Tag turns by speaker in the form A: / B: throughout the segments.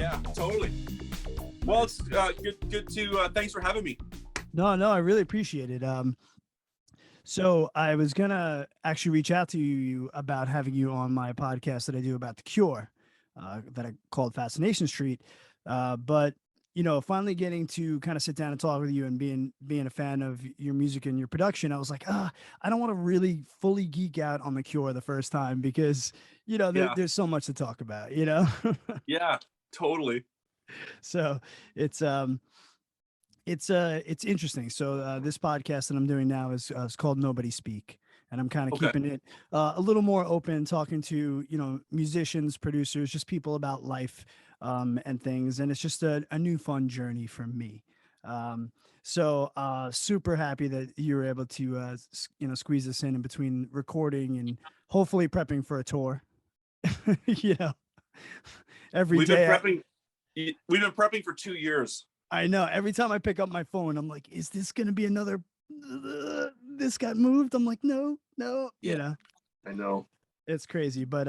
A: Yeah, totally. Well, it's good to thanks for having me.
B: No, I really appreciate it. So I was gonna actually reach out to you about having you on my podcast that I do about the Cure, that I called Fascination Street. But finally getting to kind of sit down and talk with you and being a fan of your music and your production, I was like, I don't want to really fully geek out on the Cure the first time because
A: Yeah,
B: there's so much to talk about.
A: yeah, totally.
B: So it's it's interesting. So this podcast that I'm doing now is called Nobody Speak, and I'm kind of
A: Okay,
B: keeping it a little more open, talking to musicians, producers, just people about life and things. And it's just a new fun journey for me. Um, so super happy that you were able to squeeze this in between recording and hopefully prepping for a tour. you know, every
A: we've been
B: day.
A: prepping. We've been prepping for 2 years.
B: I know. Every time I pick up my phone, I'm like, is this going to be another? This got moved. I'm like, no, no.
A: Yeah, I know.
B: It's crazy. But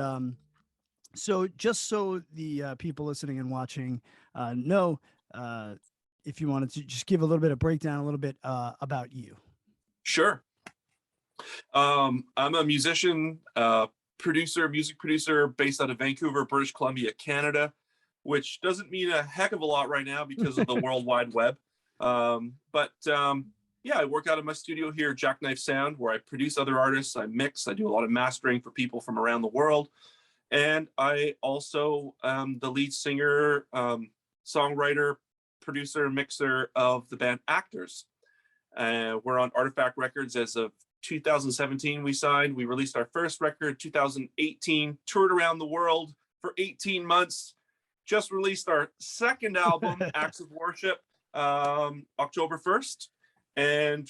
B: so just so the people listening and watching know, uh, if you wanted to just give a little bit of breakdown, a little bit about you.
A: Sure. I'm a musician, music producer based out of Vancouver, British Columbia, Canada, which doesn't mean a heck of a lot right now because of the World Wide Web. But yeah, I work out of my studio here, Jacknife Sound, where I produce other artists, I mix, I do a lot of mastering for people from around the world. And I also am the lead singer, songwriter, producer, mixer of the band Actors. We're on Artifact Records as of 2017 we signed. We released our first record 2018, toured around the world for 18 months, just released our second album, Acts of Worship, October 1st. And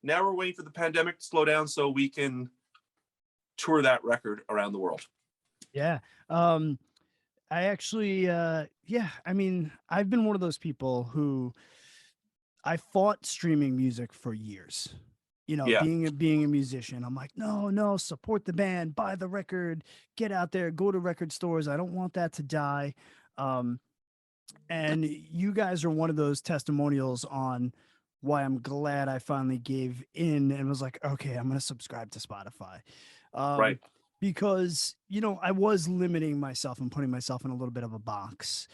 A: now we're waiting for the pandemic to slow down so we can tour that record around the world.
B: Yeah. I actually, I mean, I've been one of those people who I fought streaming music for years.
A: Yeah,
B: Being a musician, I'm like, no, support the band, buy the record, get out there, go to record stores. I don't want that to die. Um, and you guys are one of those testimonials on why I'm glad I finally gave in and was like, okay, I'm going to subscribe to Spotify.
A: right.
B: Um, because, I was limiting myself and putting myself in a little bit of a box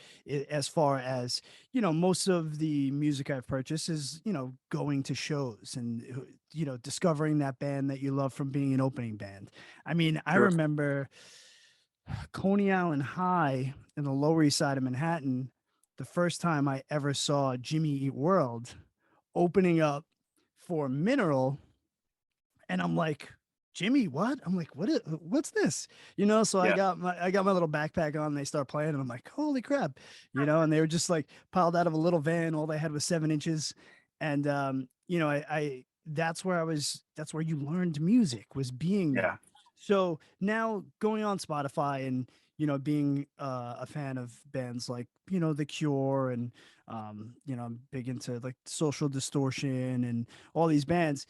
B: as far as, most of the music I've purchased is, going to shows and, discovering that band that you love from being an opening band. I mean, I
A: Sure.
B: remember Coney Island High in the Lower East Side of Manhattan, the first time I ever saw Jimmy Eat World opening up for Mineral, and I'm like, Jimmy, what? I'm like, what's this? So
A: Yeah,
B: I got my little backpack on, and they start playing, and I'm like, holy crap, and they were just like piled out of a little van. All they had was 7 inches. And I that's where you learned music, was being
A: yeah,
B: there. So now going on Spotify and being a fan of bands like The Cure and I'm big into like Social Distortion and all these bands.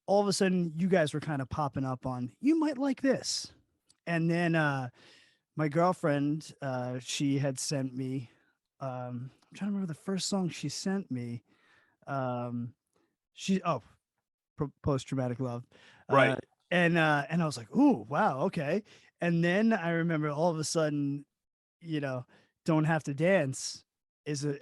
B: All of a sudden, you guys were kind of popping up on, you might like this. And then my girlfriend, she had sent me, I'm trying to remember the first song she sent me. Um, oh, Post Traumatic Love.
A: right.
B: Uh, and I was like, ooh, wow, okay. And then I remember all of a sudden, you know, Don't Have to Dance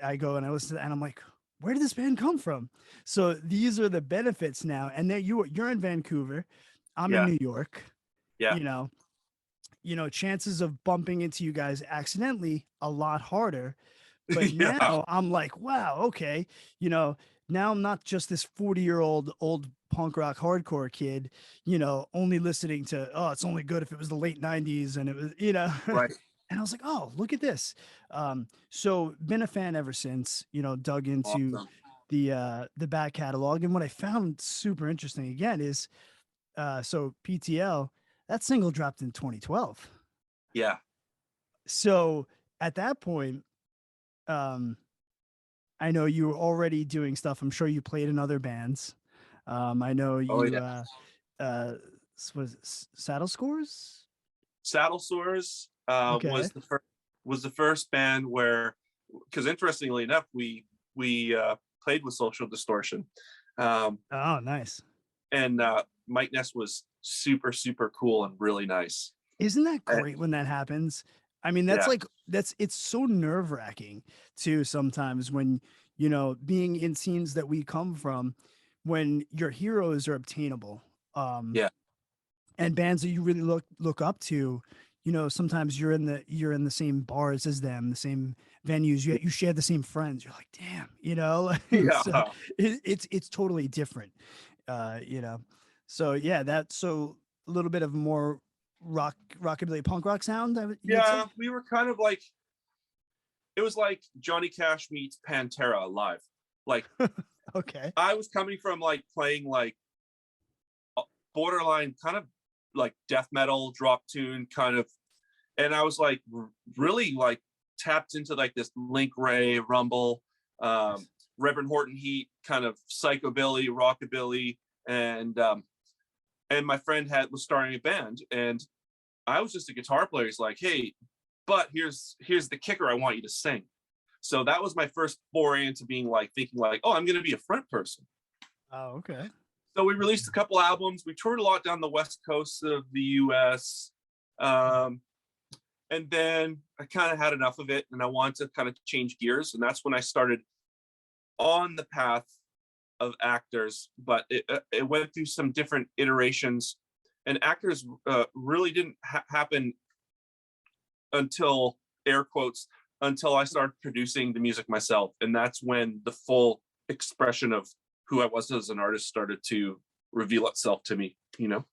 B: I go and I listen to that and I'm like, where did this band come from? So these are the benefits now. And then you're in Vancouver. I'm in
A: Yeah,
B: New York.
A: yeah,
B: You know, chances of bumping into you guys accidentally a lot harder. But
A: yeah,
B: now I'm like, wow, okay. You know, now I'm not just this 40-year-old old punk rock hardcore kid, only listening to, oh, it's only good if it was the late 90s and it was,
A: right.
B: and I was like, oh, look at this. So been a fan ever since, dug into
A: Awesome.
B: the back catalog. And what I found super interesting again is so PTL, that single dropped in 2012.
A: Yeah.
B: So at that point, um, I know you were already doing stuff. I'm sure you played in other bands. I know
A: Oh
B: you
A: yeah.
B: uh was it Saddle Scores?
A: Saddle Sores
B: Okay.
A: was the first. was the first band where, because interestingly enough, we played with Social Distortion, um,
B: Oh, nice.
A: and Mike Ness was super super cool and really nice.
B: Isn't that
A: Uh,
B: great when that happens? I mean, that's
A: yeah,
B: like it's so nerve-wracking too sometimes when, being in scenes that we come from, when your heroes are obtainable. Um
A: yeah,
B: and bands that you really look up to, sometimes you're in the same bars as them, the same venues, you share the same friends. You're like, damn,
A: yeah,
B: so it's totally different. You know. So yeah, that's so a little bit of more rockabilly punk rock sound, you'd say.
A: yeah. We were kind of like, it was like Johnny Cash meets Pantera live. Like,
B: Okay.
A: I was coming from like playing like borderline kind of like death metal drop tune kind of, and I was like really like tapped into like this Link Ray, Rumble, um, Reverend Horton Heat kind of psychobilly, rockabilly, and my friend was starting a band, and I was just a guitar player. He's like, hey, but here's the kicker. I want you to sing. So that was my first foray into being like thinking like, oh, I'm going to be a front person.
B: Oh, okay.
A: So we released a couple albums. We toured a lot down the west coast of the U.S. And then I kind of had enough of it, and I wanted to kind of change gears. And that's when I started on the path of Actors, but it went through some different iterations. And Actors really didn't happen until, air quotes, until I started producing the music myself. And that's when the full expression of who I was as an artist started to reveal itself to me, you know?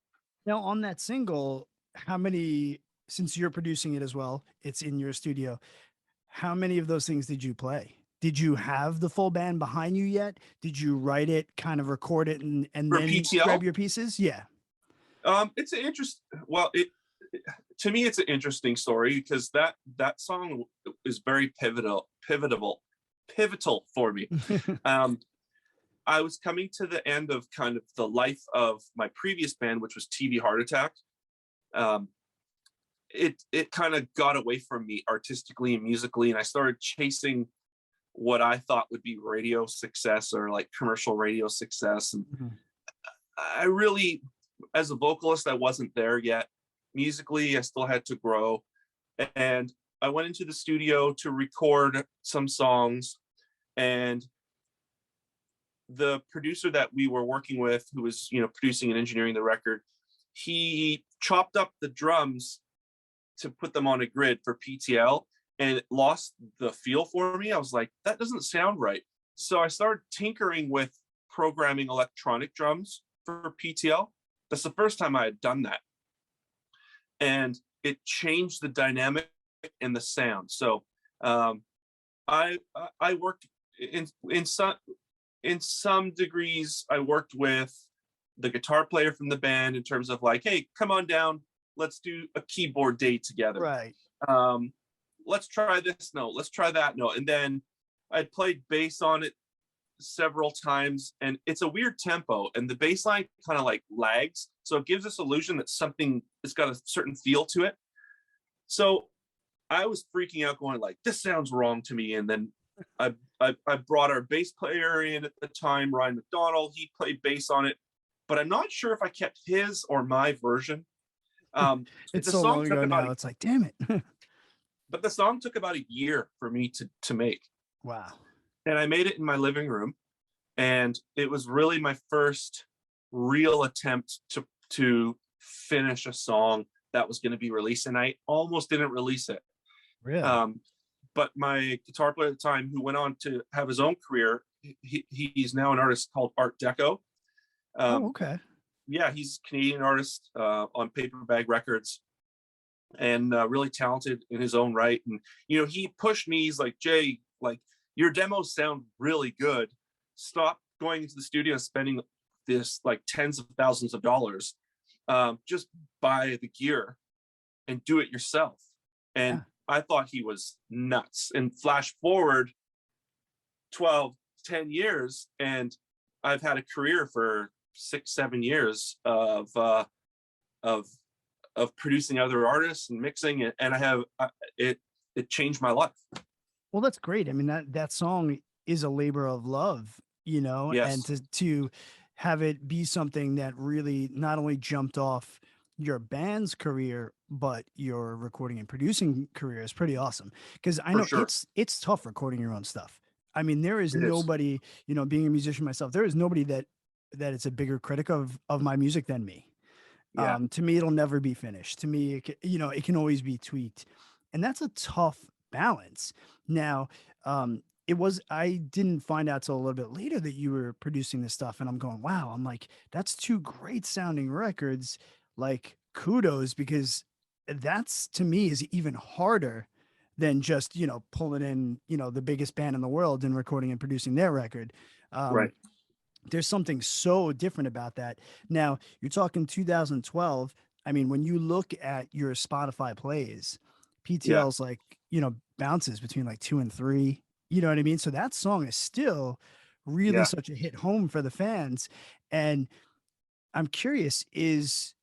B: Now, on that single, how many, since you're producing it as well, it's in your studio, how many of those things did you play? Did you have the full band behind you yet? Did you write it, kind of record it, and
A: For
B: then grab
A: PTL,
B: your pieces? Yeah.
A: it's an interest. Well, to me, it's an interesting story because that song is very pivotal for me. Um, I was coming to the end of kind of the life of my previous band, which was TV Heart Attack. Um, it kind of got away from me artistically and musically, and I started chasing what I thought would be radio success or like commercial radio success. And
B: Mhm.
A: I really, as a vocalist, I wasn't there yet. Musically, I still had to grow. And I went into the studio to record some songs. And the producer that we were working with, who was, producing and engineering the record, he chopped up the drums to put them on a grid for PTL, and it lost the feel for me. I was like, that doesn't sound right. So I started tinkering with programming electronic drums for PTL. That's the first time I had done that. And it changed the dynamic and the sound. So I worked in some degrees. I worked with the guitar player from the band in terms of like, hey, come on down, let's do a keyboard day together.
B: Right.
A: Let's try this note, let's try that note. And then I'd played bass on it several times, and it's a weird tempo, and the bass line kind of like lags. So it gives this illusion that something has got a certain feel to it. So I was freaking out, going like, this sounds wrong to me. And then I brought our bass player in at the time, Ryan McDonald. He played bass on it, but I'm not sure if I kept his or my version.
B: It's
A: The
B: so
A: song
B: long
A: took
B: ago
A: about,
B: now. It's like, damn it.
A: but the song took about a year for me to make,
B: Wow.
A: and I made it in my living room, and it was really my first real attempt to finish a song that was going to be released, and I almost didn't release it.
B: Really?
A: But my guitar player at the time, who went on to have his own career, he's now an artist called Art Deco.
B: Oh,
A: Um,
B: okay.
A: yeah, he's a Canadian artist on Paper Bag Records, and really talented in his own right. And he pushed me. He's like, Jay, like, your demos sound really good. Stop going into the studio and spending this like tens of thousands of dollars. Just buy the gear and do it yourself. And
B: Yeah.
A: I thought he was nuts. And flash forward 10 years, and I've had a career for 6-7 years of producing other artists and mixing it. And I have it changed my life.
B: Well, that's great. I mean, that song is a labor of love, and
A: Yes,
B: to have it be something that really not only jumped off your band's career, but your recording and producing career is pretty awesome. Because I
A: for
B: know
A: sure.
B: it's tough recording your own stuff. I mean, there is
A: It is.
B: nobody, being a musician myself, there is nobody that it's a bigger critic of my music than me.
A: Yeah.
B: To me, it'll never be finished. To me, it can always be tweaked, and that's a tough balance. Now, I didn't find out till a little bit later that you were producing this stuff, and I'm going, wow. I'm like, that's two great sounding records. Like, kudos, because that's to me is even harder than just pulling in the biggest band in the world and recording and producing their record. Um,
A: Right.
B: there's something so different about that. Now, you're talking 2012. I mean, when you look at your Spotify plays,
A: Yeah.
B: PTL's like, bounces between like 2 and 3. You know what I mean? So that song is still really
A: Yeah.
B: such a hit home for the fans. And I'm curious, is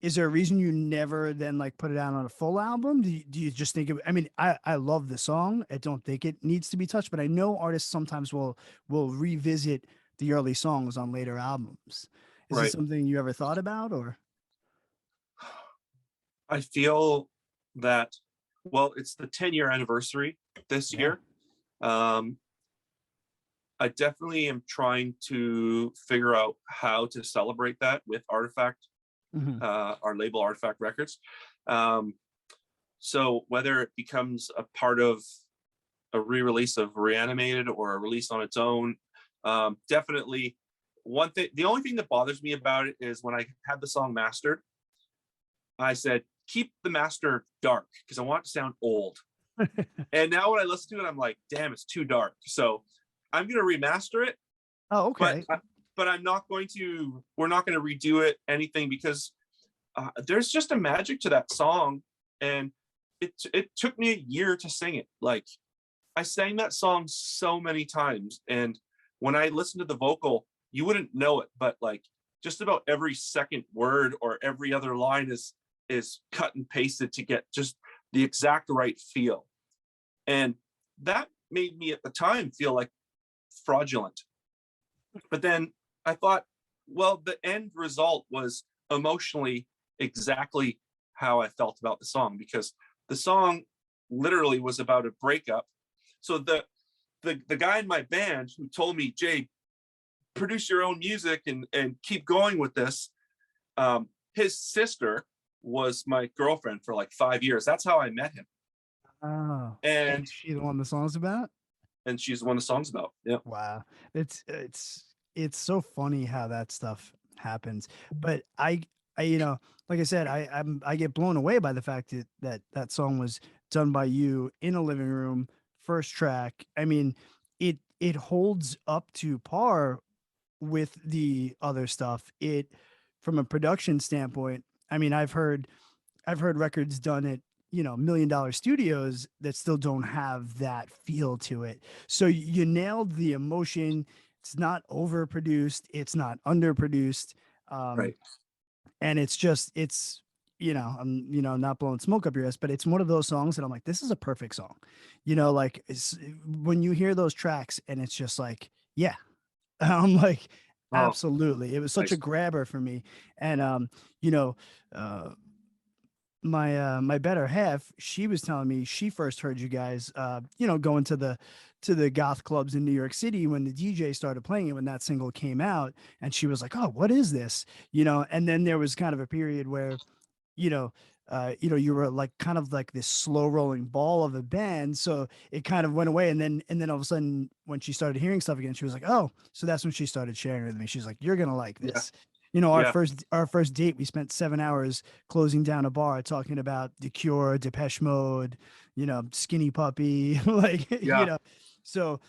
B: there a reason you never then like put it out on a full album? Do you just think I mean, I love the song. I don't think it needs to be touched, but I know artists sometimes will revisit the early songs on later albums. Is this
A: Right.
B: something you ever thought about or?
A: I feel that, well, it's the 10-year anniversary this
B: Yeah.
A: year. Um, I definitely am trying to figure out how to celebrate that with Artifact,
B: Mhm.
A: our label Artifact Records. Um, so whether it becomes a part of a re-release of Reanimated or a release on its own, definitely one thing. The only thing that bothers me about it is when I had the song mastered, I said keep the master dark because I want it to sound old. And now when I listen to it, I'm like, damn, it's too dark. So I'm gonna remaster it,
B: Oh,
A: but
B: okay.
A: but I'm not going to. We're not going to redo it anything because there's just a magic to that song, and it took me a year to sing it. Like I sang that song so many times, and when I listened to the vocal, you wouldn't know it, but like just about every second word or every other line is cut and pasted to get just the exact right feel, and that made me at the time feel like fraudulent. But then I thought, well, the end result was emotionally exactly how I felt about the song because the song literally was about a breakup. So the guy in my band who told me, Jay, produce your own music and keep going with this. His sister was my girlfriend for like 5 years. That's how I met him.
B: Oh, and
A: And
B: is she the one the song's about?
A: and she's the one the song's about. Yeah.
B: Wow. It's so funny how that stuff happens. But like I said, I get blown away by the fact that song was done by you in a living room, first track. I mean, it holds up to par with the other stuff. It from a production standpoint, I mean, I've heard records done at $1 million studios that still don't have that feel to it. So you nailed the emotion. It's not overproduced. It's not underproduced. Um,
A: Right.
B: and I'm not blowing smoke up your ass, but it's one of those songs that I'm like, this is a perfect song. Like when you hear those tracks and it's just like, yeah, I'm like,
A: Oh,
B: absolutely. It was such a
A: nice.
B: grabber for me. And you know, uh my better half, she was telling me she first heard you guys going to the goth clubs in New York City when the DJ started playing it when that single came out, and she was like, oh, what is this? And then there was kind of a period where you know, you were like kind of like this slow rolling ball of a band. So it kind of went away. And then all of a sudden, when she started hearing stuff again, she was like, oh, so that's when she started sharing with me. She's like, you're gonna like
A: Yeah.
B: this. Our
A: Yeah.
B: first date, we spent 7 hours closing down a bar talking about The Cure, Depeche Mode, Skinny Puppy, like
A: Yeah.
B: So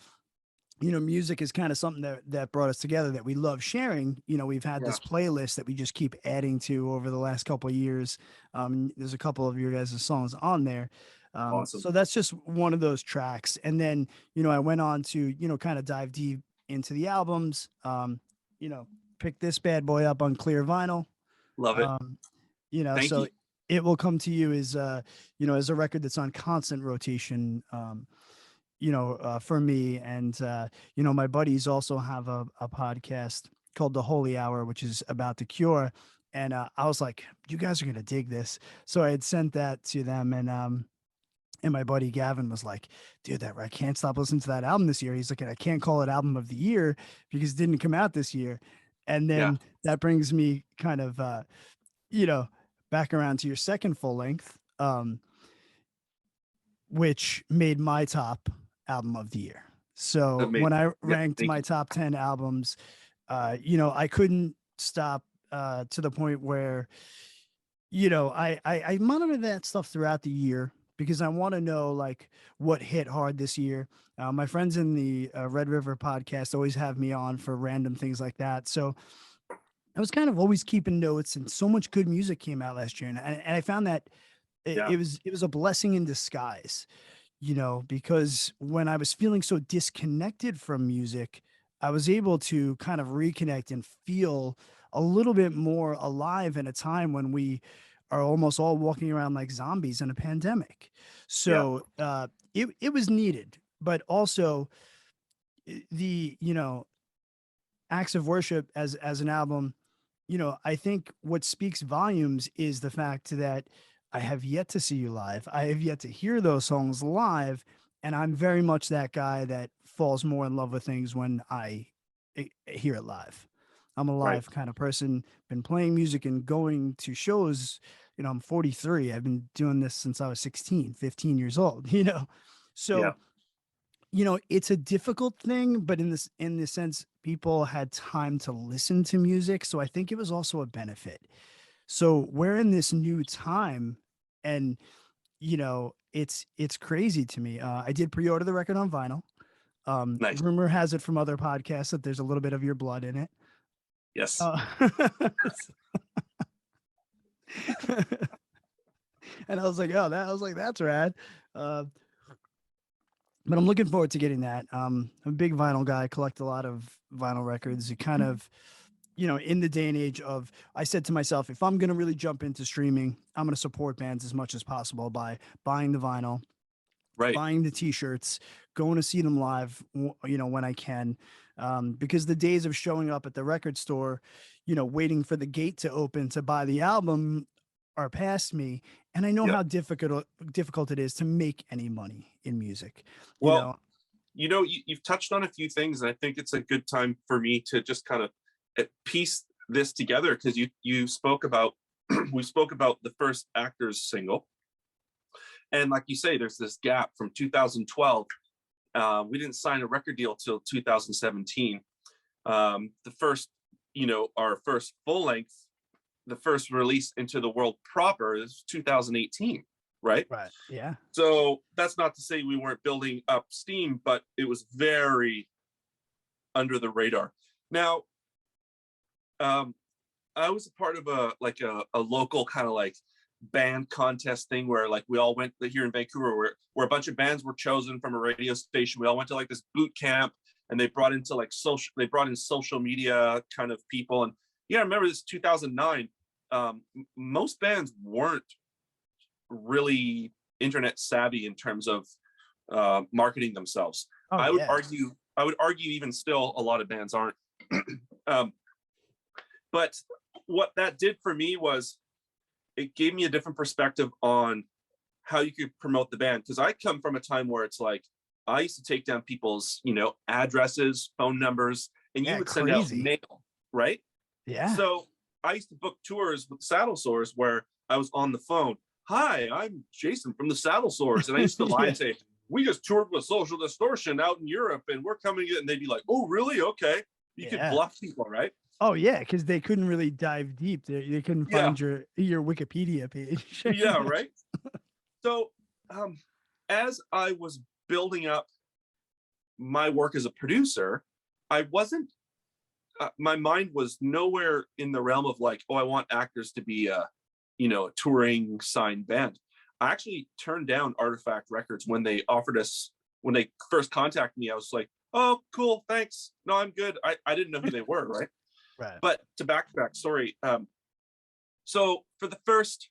B: music is kind of something that brought us together that we love sharing. We've had
A: Yeah.
B: this playlist that we just keep adding to over the last couple of years. There's a couple of your guys' songs on there.
A: Awesome.
B: So that's just one of those tracks. And then, I went on to, kind of dive deep into the albums, you know, pick this bad boy up on clear vinyl.
A: Love it.
B: Um,
A: Thank
B: so
A: you.
B: It Will Come to You is, is a record that's on constant rotation, for me. And, my buddies also have a podcast called The Holy Hour, which is about The Cure. And I was like, you guys are going to dig this. So I had sent that to them. And my buddy Gavin was like, dude, I can't stop listening to that album this year. He's like, I can't call it album of the year because it didn't come out this year. And
A: Yeah,
B: then that brings me kind of, you know, back around to your second full length, which made my top album of the year. So
A: amazing.
B: when I
A: Yeah,
B: ranked
A: thank
B: my
A: you.
B: top 10 albums, I couldn't stop to the point where, I monitor that stuff throughout the year because I want to know like what hit hard this year. My friends in the Red River podcast always have me on for random things like that. So I was kind of always keeping notes, and so much good music came out last year, and I found that
A: Yeah,
B: it was a blessing in disguise, because when I was feeling so disconnected from music, I was able to kind of reconnect and feel a little bit more alive in a time when we are almost all walking around like zombies in a pandemic.
A: yeah,
B: So it was needed, but also the acts of worship as an album, I think what speaks volumes is the fact that I have yet to see you live. I have yet to hear those songs live. And I'm very much that guy that falls more in love with things when hear it live. I'm a
A: right.
B: live kind of person, been playing music and going to shows. I'm 43. I've been doing this since I was 16, 15 years old,
A: Yeah,
B: So it's a difficult thing, but in this sense, people had time to listen to music. So I think it was also a benefit. So we're in this new time, and it's crazy to me. I did pre-order the record on vinyl.
A: nice.
B: Rumor has it from other podcasts that there's a little bit of your blood in it.
A: Yes,
B: Uh, and I was like, oh, that's rad. Uh, but I'm looking forward to getting that. I'm a big vinyl guy, collect a lot of vinyl records. It kind of, in the day and age of, I said to myself, if I'm going to really jump into streaming, I'm going to support bands as much as possible by buying the vinyl,
A: right.
B: buying the t-shirts, going to see them live, when I can. Because the days of showing up at the record store, waiting for the gate to open to buy the album are past me. And I know
A: Yep.
B: how difficult it is to make any money in music, you
A: Well,
B: know.
A: you've touched on a few things, and I think it's a good time for me to just kind of piece this together because you spoke about we spoke about the first Actors single, and like you say, there's this gap from 2012. We didn't sign a record deal till 2017. The first, our first full length, the first release into the world proper is 2018, right?
B: Right. Yeah.
A: So that's not to say we weren't building up steam, but it was very under the radar. Now, um, I was a part of a local kind of like band contest thing where like we all went here in Vancouver where a bunch of bands were chosen from a radio station. We all went to like this boot camp, and they brought in social media kind of people. And yeah, I remember this 2009. Most bands weren't really internet savvy in terms of marketing themselves.
B: Oh
A: I would
B: yeah.
A: argue I would argue even still a lot of bands aren't. um, but what that did for me was it gave me a different perspective on how you could promote the band, because I come from a time where it's like I used to take down people's addresses, phone numbers, and you
B: Yeah.
A: would send out
B: Crazy.
A: mail, right?
B: Yeah.
A: So I used to book tours with Saddle Sores where I was on the phone. Hi, I'm Jason from the Saddle Sores. And I used to lie
B: Yeah.
A: and say, we just toured with Social Distortion out in Europe and we're coming in. And they'd be like, oh, really? Okay. You could
B: Yeah.
A: bluff people, right?
B: Oh yeah, because they couldn't really dive deep. They couldn't
A: Yeah.
B: find your Wikipedia page.
A: Yeah, right. So um, as I was building up my work as a producer, I wasn't, my mind was nowhere in the realm of like, oh, I want Actors to be a touring signed band. I actually turned down Artifact Records when they offered us, when they first contacted me. I was like, oh, cool, thanks. No, I'm good. I didn't know who they were, right?
B: Right.
A: But to backtrack, sorry. So for the first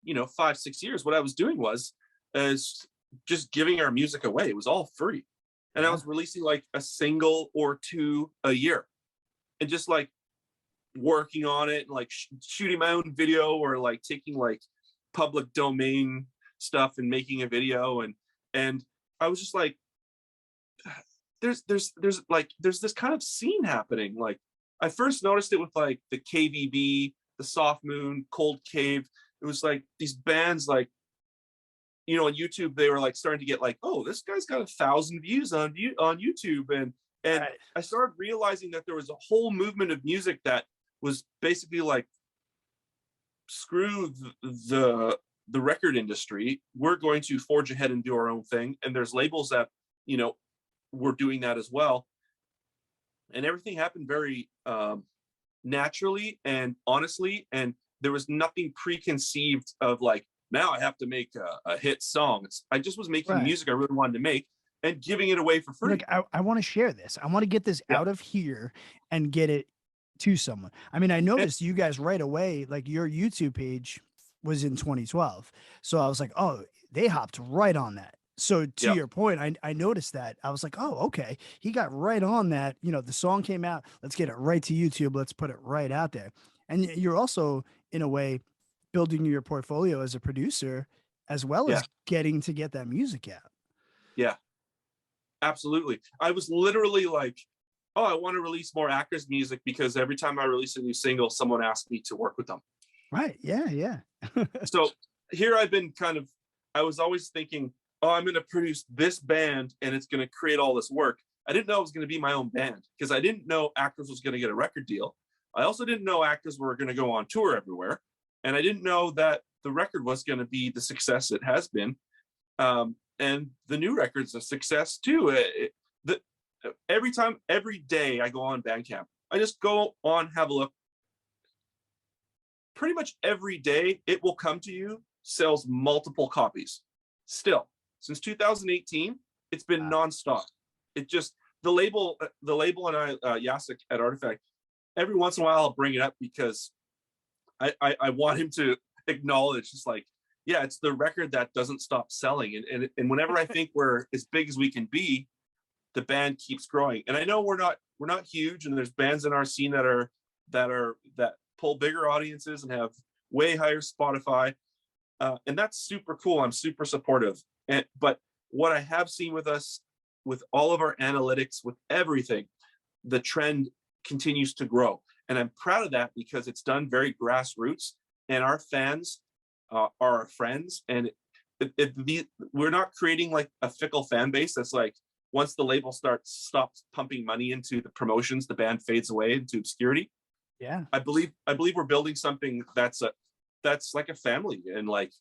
A: 5-6 years, what I was doing was is just giving our music away. It was all free. And I
B: Yeah.
A: was releasing like a single or two a year, and just like working on it and like shooting my own video, or like taking like public domain stuff and making a video. And I was just like, there's this kind of scene happening. Like, I first noticed it with like the KVB, the Soft Moon, Cold Cave. It was like these bands, like, on YouTube, they were like starting to get like, oh, this guy's got 1,000 views on YouTube. And
B: Right.
A: I started realizing that there was a whole movement of music that was basically like, screw the record industry. We're going to forge ahead and do our own thing. And there's labels that, were doing that as well. And everything happened very naturally and honestly. And there was nothing preconceived of like, now I have to make a hit song. I just was making
B: Right.
A: music I really wanted to make and giving it away for
B: You're
A: free.
B: like, I want to share this. I want to get this
A: Yeah.
B: out of here and get it to someone. I mean, I
A: And,
B: noticed you guys right away, like your YouTube page was in 2012. So I was like, oh, they hopped right on that. So to
A: yeah.
B: your point, I noticed that. I was like, oh, okay. He got right on that. The song came out. Let's get it right to YouTube. Let's put it right out there. And you're also, in a way, building your portfolio as a producer, as well
A: Yeah.
B: as getting to get that music out.
A: Yeah. Absolutely. I was literally like, oh, I want to release more Actors music, because every time I release a new single, someone asks me to work with them.
B: Right. Yeah. Yeah.
A: So here I've been I was always thinking, oh, I'm going to produce this band and it's going to create all this work. I didn't know it was going to be my own band, because I didn't know Actors was going to get a record deal. I also didn't know Actors were going to go on tour everywhere. And I didn't know that the record was going to be the success it has been. And the new record's a success too. Every day I go on Bandcamp, I just go on, have a look. Pretty much every day it will come to you, sells multiple copies. Still, since 2018, it's been
B: Wow.
A: nonstop. It just, the label and I, Yasik at Artifact, every once in a while I'll bring it up, because I want him to acknowledge, just like, yeah, it's the record that doesn't stop selling. And whenever I think we're as big as we can be, the band keeps growing. And I know we're not huge, and there's bands in our scene that pull bigger audiences and have way higher Spotify, and that's super cool. I'm super supportive. But what I have seen with us, with all of our analytics, with everything, the trend continues to grow, and I'm proud of that, because it's done very grassroots, and our fans are our friends. And we're not creating like a fickle fan base that's like, once the label stops pumping money into the promotions, the band fades away into obscurity.
B: Yeah.
A: I believe we're building something that's like a family, and like,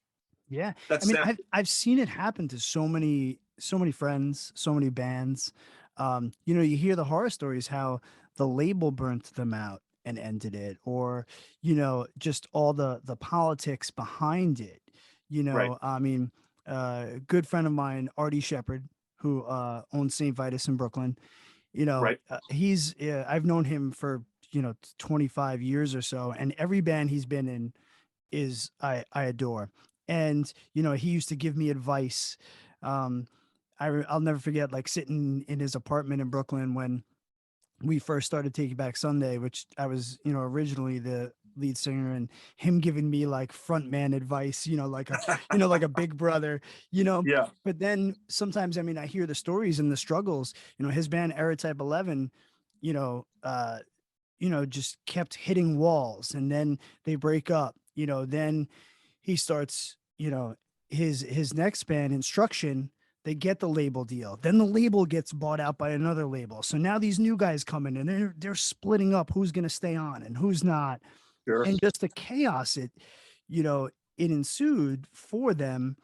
B: Yeah. I
A: that's
B: mean,
A: that.
B: I've seen it happen to so many friends, so many bands. You hear the horror stories how the label burnt them out and ended it, or just all the politics behind it.
A: Right.
B: I mean, a good friend of mine, Artie Shepherd, who owns St. Vitus in Brooklyn.
A: Right.
B: He's I've known him for 25 years or so, and every band he's been in is I adore. And he used to give me advice. um I'll never forget, like, sitting in his apartment in Brooklyn when we first started Take It Back Sunday, which I was, originally the lead singer, and him giving me like front man advice, like a big brother,
A: Yeah.
B: but then sometimes, I mean, I hear the stories and the struggles. His band Aerotype 11, you know, uh, just kept hitting walls, and then they break up, then he starts, his next band, Instruction. They get the label deal. Then the label gets bought out by another label. So now these new guys come in, and they're splitting up who's going to stay on and who's not.
A: Sure.
B: And just the chaos it ensued for them,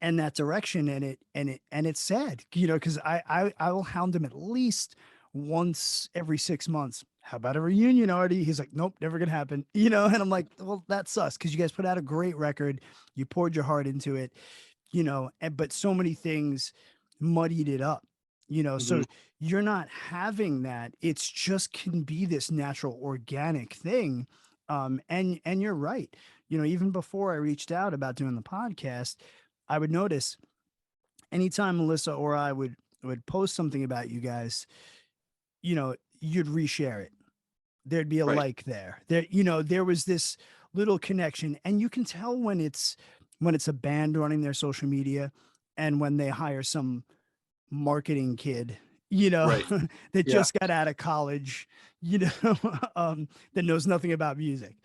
B: and that direction, and it's sad, because I will hound him at least once every 6 months. How about a reunion, Artie? He's like, nope, never gonna happen. And I'm like, well, that sucks, because you guys put out a great record, you poured your heart into it, but so many things muddied it up.
A: Hmm.
B: So you're not having that. It's just can be this natural organic thing, And you're right. Even before I reached out about doing the podcast, I would notice anytime Melissa or I would post something about you guys, you'd reshare it. There'd be a
A: Right.
B: like there. There was this little connection, and you can tell when it's a band running their social media and when they hire some marketing kid,
A: Right.
B: that
A: Yeah.
B: just got out of college, that knows nothing about music.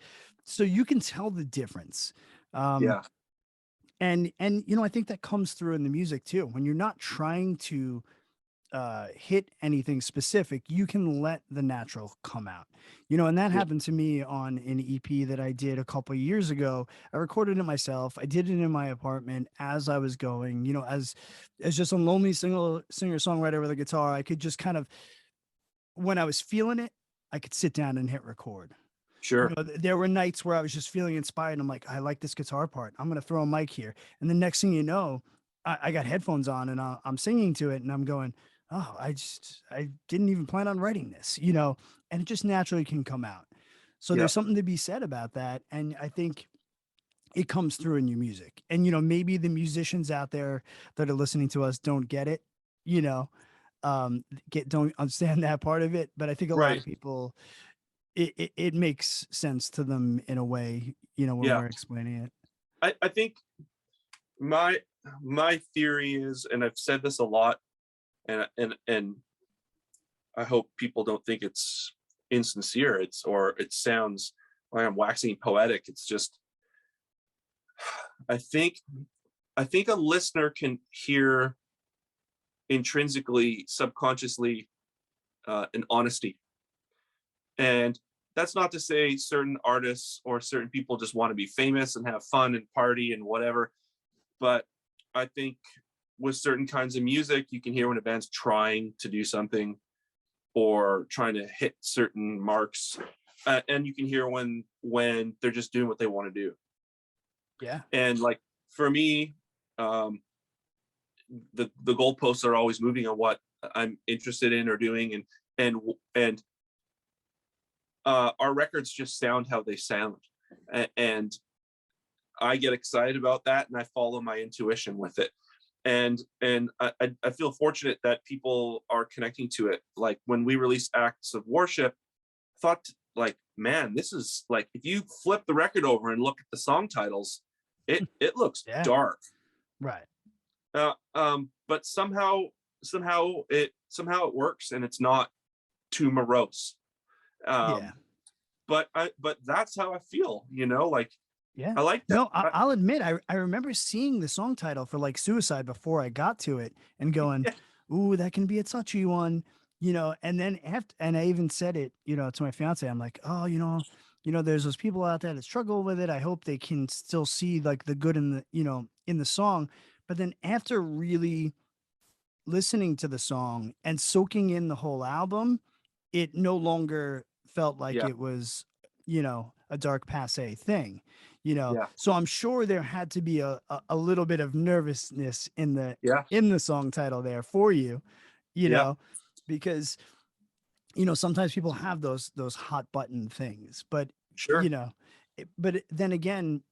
B: So you can tell the difference. Um,
A: Yeah.
B: and I think that comes through in the music too. When you're not trying to hit anything specific, you can let the natural come out. And that
A: Yeah.
B: happened to me on an EP that I did a couple of years ago. I recorded it myself. I did it in my apartment as I was going, as just a lonely single singer songwriter with a guitar. I could just kind of, when I was feeling it, I could sit down and hit record.
A: Sure.
B: There were nights where I was just feeling inspired. I'm like, I like this guitar part. I'm going to throw a mic here. And the next thing you know, I got headphones on and I'm singing to it and I'm going, oh, I didn't even plan on writing this, and it just naturally can come out. So
A: Yeah.
B: there's something to be said about that. And I think it comes through in your music. And, maybe the musicians out there that are listening to us don't get it, you know, don't understand that part of it. But I think a lot
A: Right.
B: of people, it makes sense to them in a way, when
A: Yeah.
B: we're explaining it.
A: I think my my theory is, and I've said this a lot, and I hope people don't think it's insincere. It sounds like I'm waxing poetic. It's just, I think a listener can hear intrinsically, subconsciously, an honesty. And that's not to say certain artists or certain people just want to be famous and have fun and party and whatever. But I think with certain kinds of music, you can hear when a band's trying to do something or trying to hit certain marks. And you can hear when they're just doing what they want to do.
B: Yeah.
A: And like for me, the goalposts are always moving on what I'm interested in or doing, and our records just sound how they sound, and I get excited about that, and I follow my intuition with it, and I feel fortunate that people are connecting to it. Like when we released Acts of Worship, I thought, like, man, this is like, if you flip the record over and look at the song titles, it looks
B: Yeah.
A: dark.
B: Right.
A: But somehow it works, and it's not too morose.
B: Yeah.
A: But that's how I feel, like
B: Yeah.
A: I like that.
B: No, I'll admit, I remember seeing the song title for like Suicide before I got to it and going, ooh, that can be a touchy one, and then and I even said it, to my fiance. I'm like, oh, there's those people out there that struggle with it. I hope they can still see like the good in in the song. But then after really listening to the song and soaking in the whole album, it no longer felt like
A: Yeah,
B: it was, a dark passe thing,
A: yeah,
B: So I'm sure there had to be a little bit of nervousness
A: yeah,
B: in the song title there for you, you
A: yeah,
B: know, because sometimes people have those hot button things, but
A: sure,
B: then again,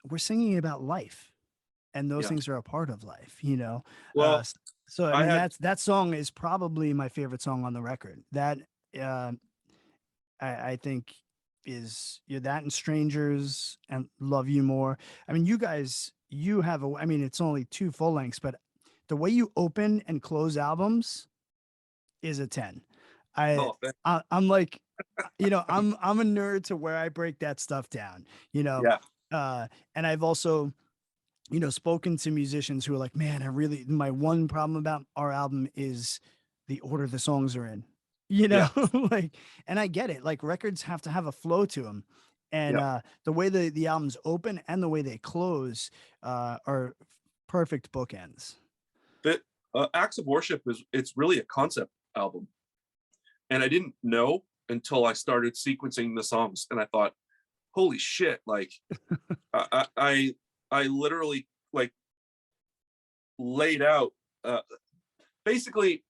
B: we're singing about life and those
A: yeah.
B: things are a part of life,
A: Well,
B: so I
A: I
B: mean
A: had
B: that song is probably my favorite song on the record. That uh, I think is that and Strangers and Love You More. I mean, you guys, I mean, it's only two full lengths, but the way you open and close albums is a 10. I,
A: oh,
B: I'm like, I'm a nerd to where I break that stuff down,
A: yeah,
B: and I've also spoken to musicians who are like, man, my one problem about our album is the order the songs are in,
A: yeah,
B: like, and I get it. Like records have to have a flow to them. And
A: yeah.
B: the way the albums open and the way they close are perfect bookends.
A: But Acts of Worship it's really a concept album, and I didn't know until I started sequencing the songs, and I thought, holy shit, like I literally like laid out, basically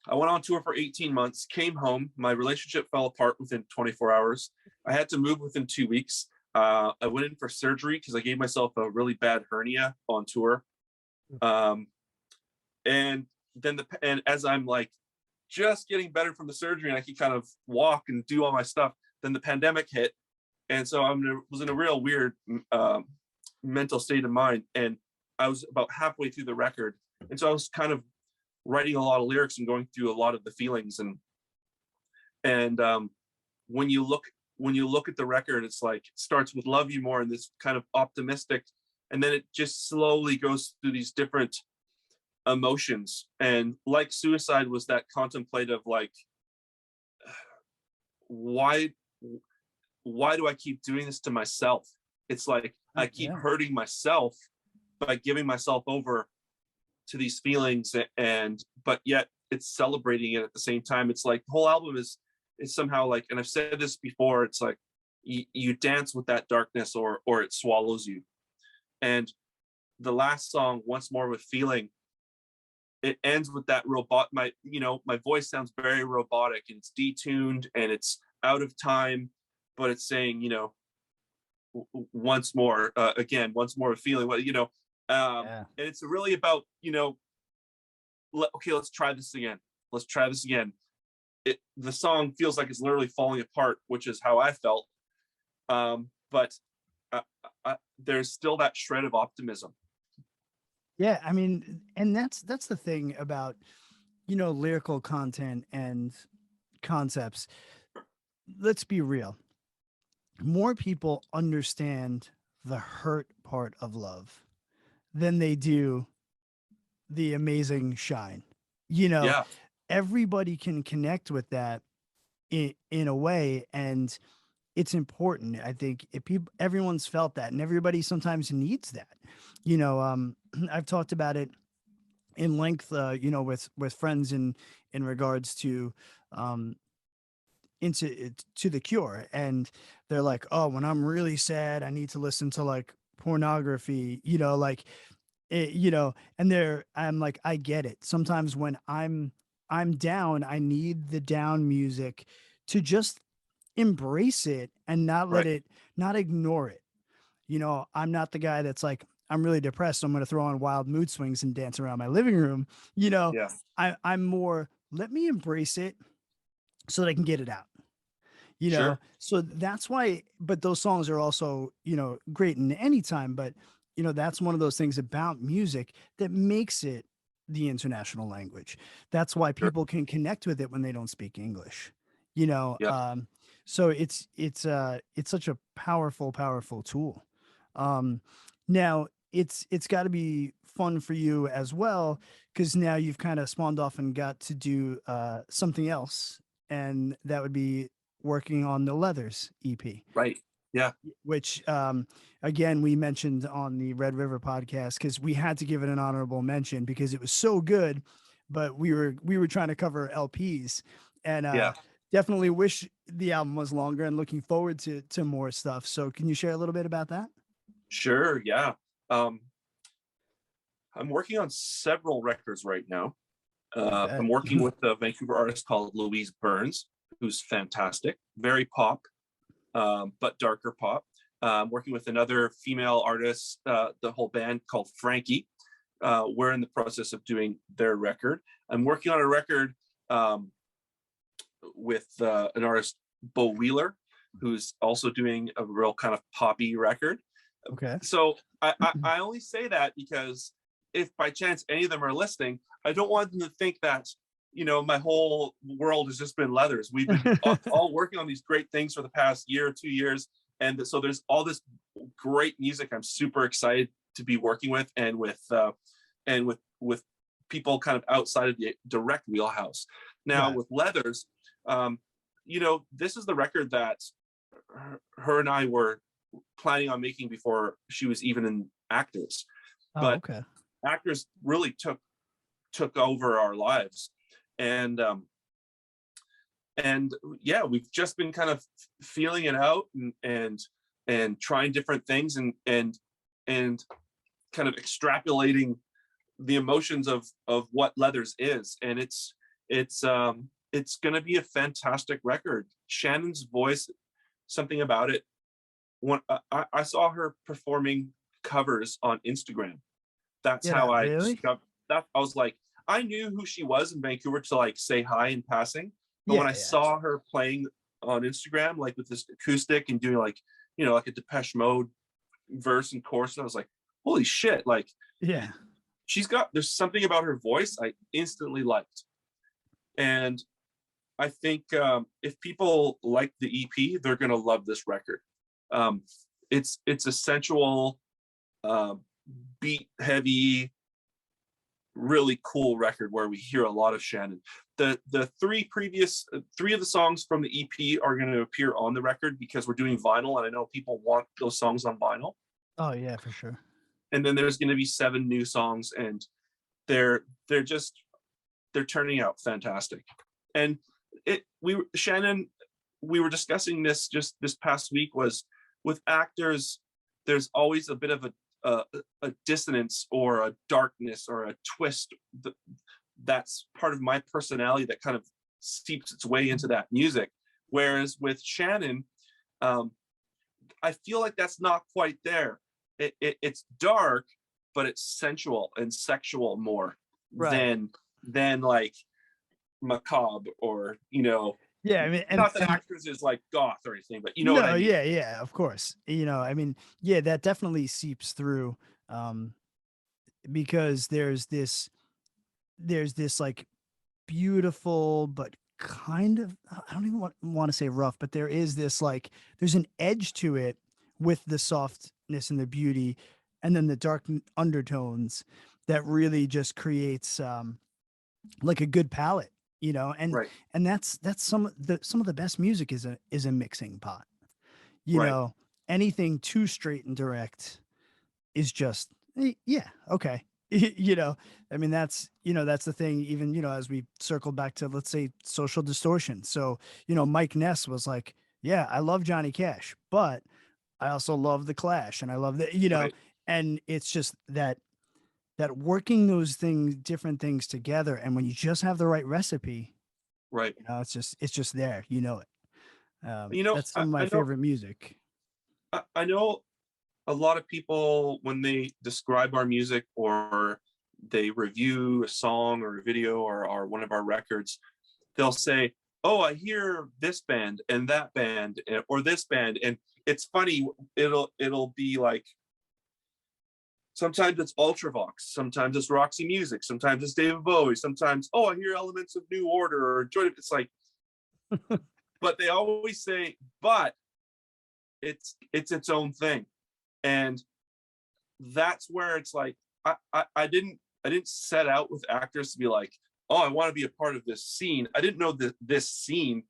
A: I went on tour for 18 months, came home. My relationship fell apart within 24 hours. I had to move within 2 weeks. I went in for surgery because I gave myself a really bad hernia on tour. And then and as I'm like just getting better from the surgery and I could kind of walk and do all my stuff, then the pandemic hit. And so I was in a real weird mental state of mind. And I was about halfway through the record. And so I was kind of writing a lot of lyrics and going through a lot of the feelings. And when you look at the record, it's like, it starts with Love You More and this kind of optimistic, and then it just slowly goes through these different emotions. And like Suicide was that contemplative, like, why do I keep doing this to myself? It's like I keep hurting myself by giving myself over to these feelings, but yet it's celebrating it at the same time. It's like the whole album is somehow like, and I've said this before, it's like you dance with that darkness or it swallows you. And the last song, Once More with Feeling, it ends with that robot. My voice sounds very robotic and it's detuned and it's out of time, but it's saying, once more, again, once more with feeling, and it's really about, okay, let's try this again. Let's try this again. The song feels like it's literally falling apart, which is how I felt. But there's still that shred of optimism.
B: Yeah, I mean, and that's the thing about, lyrical content and concepts. Let's be real. More people understand the hurt part of love than they do the amazing shine.
A: Yeah.
B: Everybody can connect with that in a way, and it's important. I think everyone's felt that, and everybody sometimes needs that. I've talked about it in length, with friends in regards to to The Cure, and they're like, oh, when I'm really sad, I need to listen to like pornography, like and I'm like, I get it. Sometimes when I'm down, I need the down music to just embrace it and not let it, not ignore it. I'm not the guy that's like, I'm really depressed, so I'm going to throw on Wild Mood Swings and dance around my living room.
A: Yeah.
B: I'm more, let me embrace it so that I can get it out.
A: Sure.
B: So that's why, but those songs are also, great in any time, but that's one of those things about music that makes it the international language. That's why people can connect with it when they don't speak English. So it's such a powerful tool. Now it's got to be fun for you as well, because now you've kind of spawned off and got to do something else, and that would be working on the Leathers EP.
A: Right. Yeah.
B: Which again, we mentioned on the Red River podcast, because we had to give it an honorable mention because it was so good, but we were trying to cover LPs, and definitely wish the album was longer, and looking forward to more stuff. So can you share a little bit about that?
A: Sure. Yeah. I'm working on several records right now. I'm working with a Vancouver artist called Louise Burns, who's fantastic, very pop, but darker pop. Working with another female artist, the whole band called Frankie. We're in the process of doing their record. I'm working on a record with an artist, Bo Wheeler, who's also doing a real kind of poppy record.
B: Okay.
A: So I only say that because if by chance any of them are listening, I don't want them to think that, my whole world has just been Leathers. We've been all working on these great things for the past year or 2 years. And so there's all this great music I'm super excited to be working with, and with people kind of outside of the direct wheelhouse. Now with Leathers, this is the record that her and I were planning on making before she was even in Actors. But Actors really took over our lives. And yeah, we've just been kind of feeling it out and trying different things and kind of extrapolating the emotions of what Leathers is. And it's It's going to be a fantastic record. Shannon's voice, something about it. When I saw her performing covers on Instagram, that's
B: Yeah,
A: how I
B: really?
A: discovered that. I was like, I knew who she was in Vancouver to like say hi in passing, but when
B: Yeah,
A: I
B: yeah,
A: saw her playing on Instagram, like with this acoustic and doing like, like a Depeche Mode verse and chorus, and I was like, holy shit! Like,
B: yeah.
A: there's something about her voice I instantly liked, and I think if people like the EP, they're gonna love this record. Um, it's a sensual, uh, beat heavy, really cool record where we hear a lot of Shannon. The three of the songs from the EP are going to appear on the record because we're doing vinyl, and I know people want those songs on vinyl.
B: Oh yeah, for sure.
A: And then there's going to be 7 new songs, and they're just they're turning out fantastic. And Shannon, we were discussing this just this past week, was with actors, there's always a bit of a dissonance or a darkness or a twist that's part of my personality that kind of seeps its way into that music. Whereas with Shannon, I feel like that's not quite there. It's dark, but it's sensual and sexual more
B: Right.
A: than like macabre, or
B: Yeah, I mean,
A: not that
B: and
A: actors is like goth or anything, but you know what I
B: no,
A: mean.
B: yeah, yeah, of course. I mean, yeah, that definitely seeps through, um, because there's this like beautiful but kind of, I don't even want to say rough, but there is this like there's an edge to it with the softness and the beauty, and then the dark undertones that really just creates like a good palette, and
A: Right,
B: that's some of the best music is a mixing pot. you
A: right,
B: know Anything too straight and direct is just yeah, okay. I mean, that's the thing. Even as we circle back to, let's say, Social Distortion. So Mike Ness was like, yeah, I love Johnny Cash, but I also love the Clash, and I love that,
A: right,
B: and it's just that working those different things together, and when you just have the right recipe,
A: right.
B: it's just there, it.
A: You know,
B: That's some of my
A: I know,
B: favorite music.
A: I know a lot of people, when they describe our music or they review a song or a video or one of our records, they'll say, oh, I hear this band and that band, or this band. And it's funny, it'll be like, sometimes it's Ultravox, sometimes it's Roxy Music, sometimes it's David Bowie, sometimes, oh, I hear elements of New Order or Joy. It's like, but they always say, but it's own thing. And that's where it's like, I didn't set out with actors to be like, oh, I want to be a part of this scene. I didn't know that this scene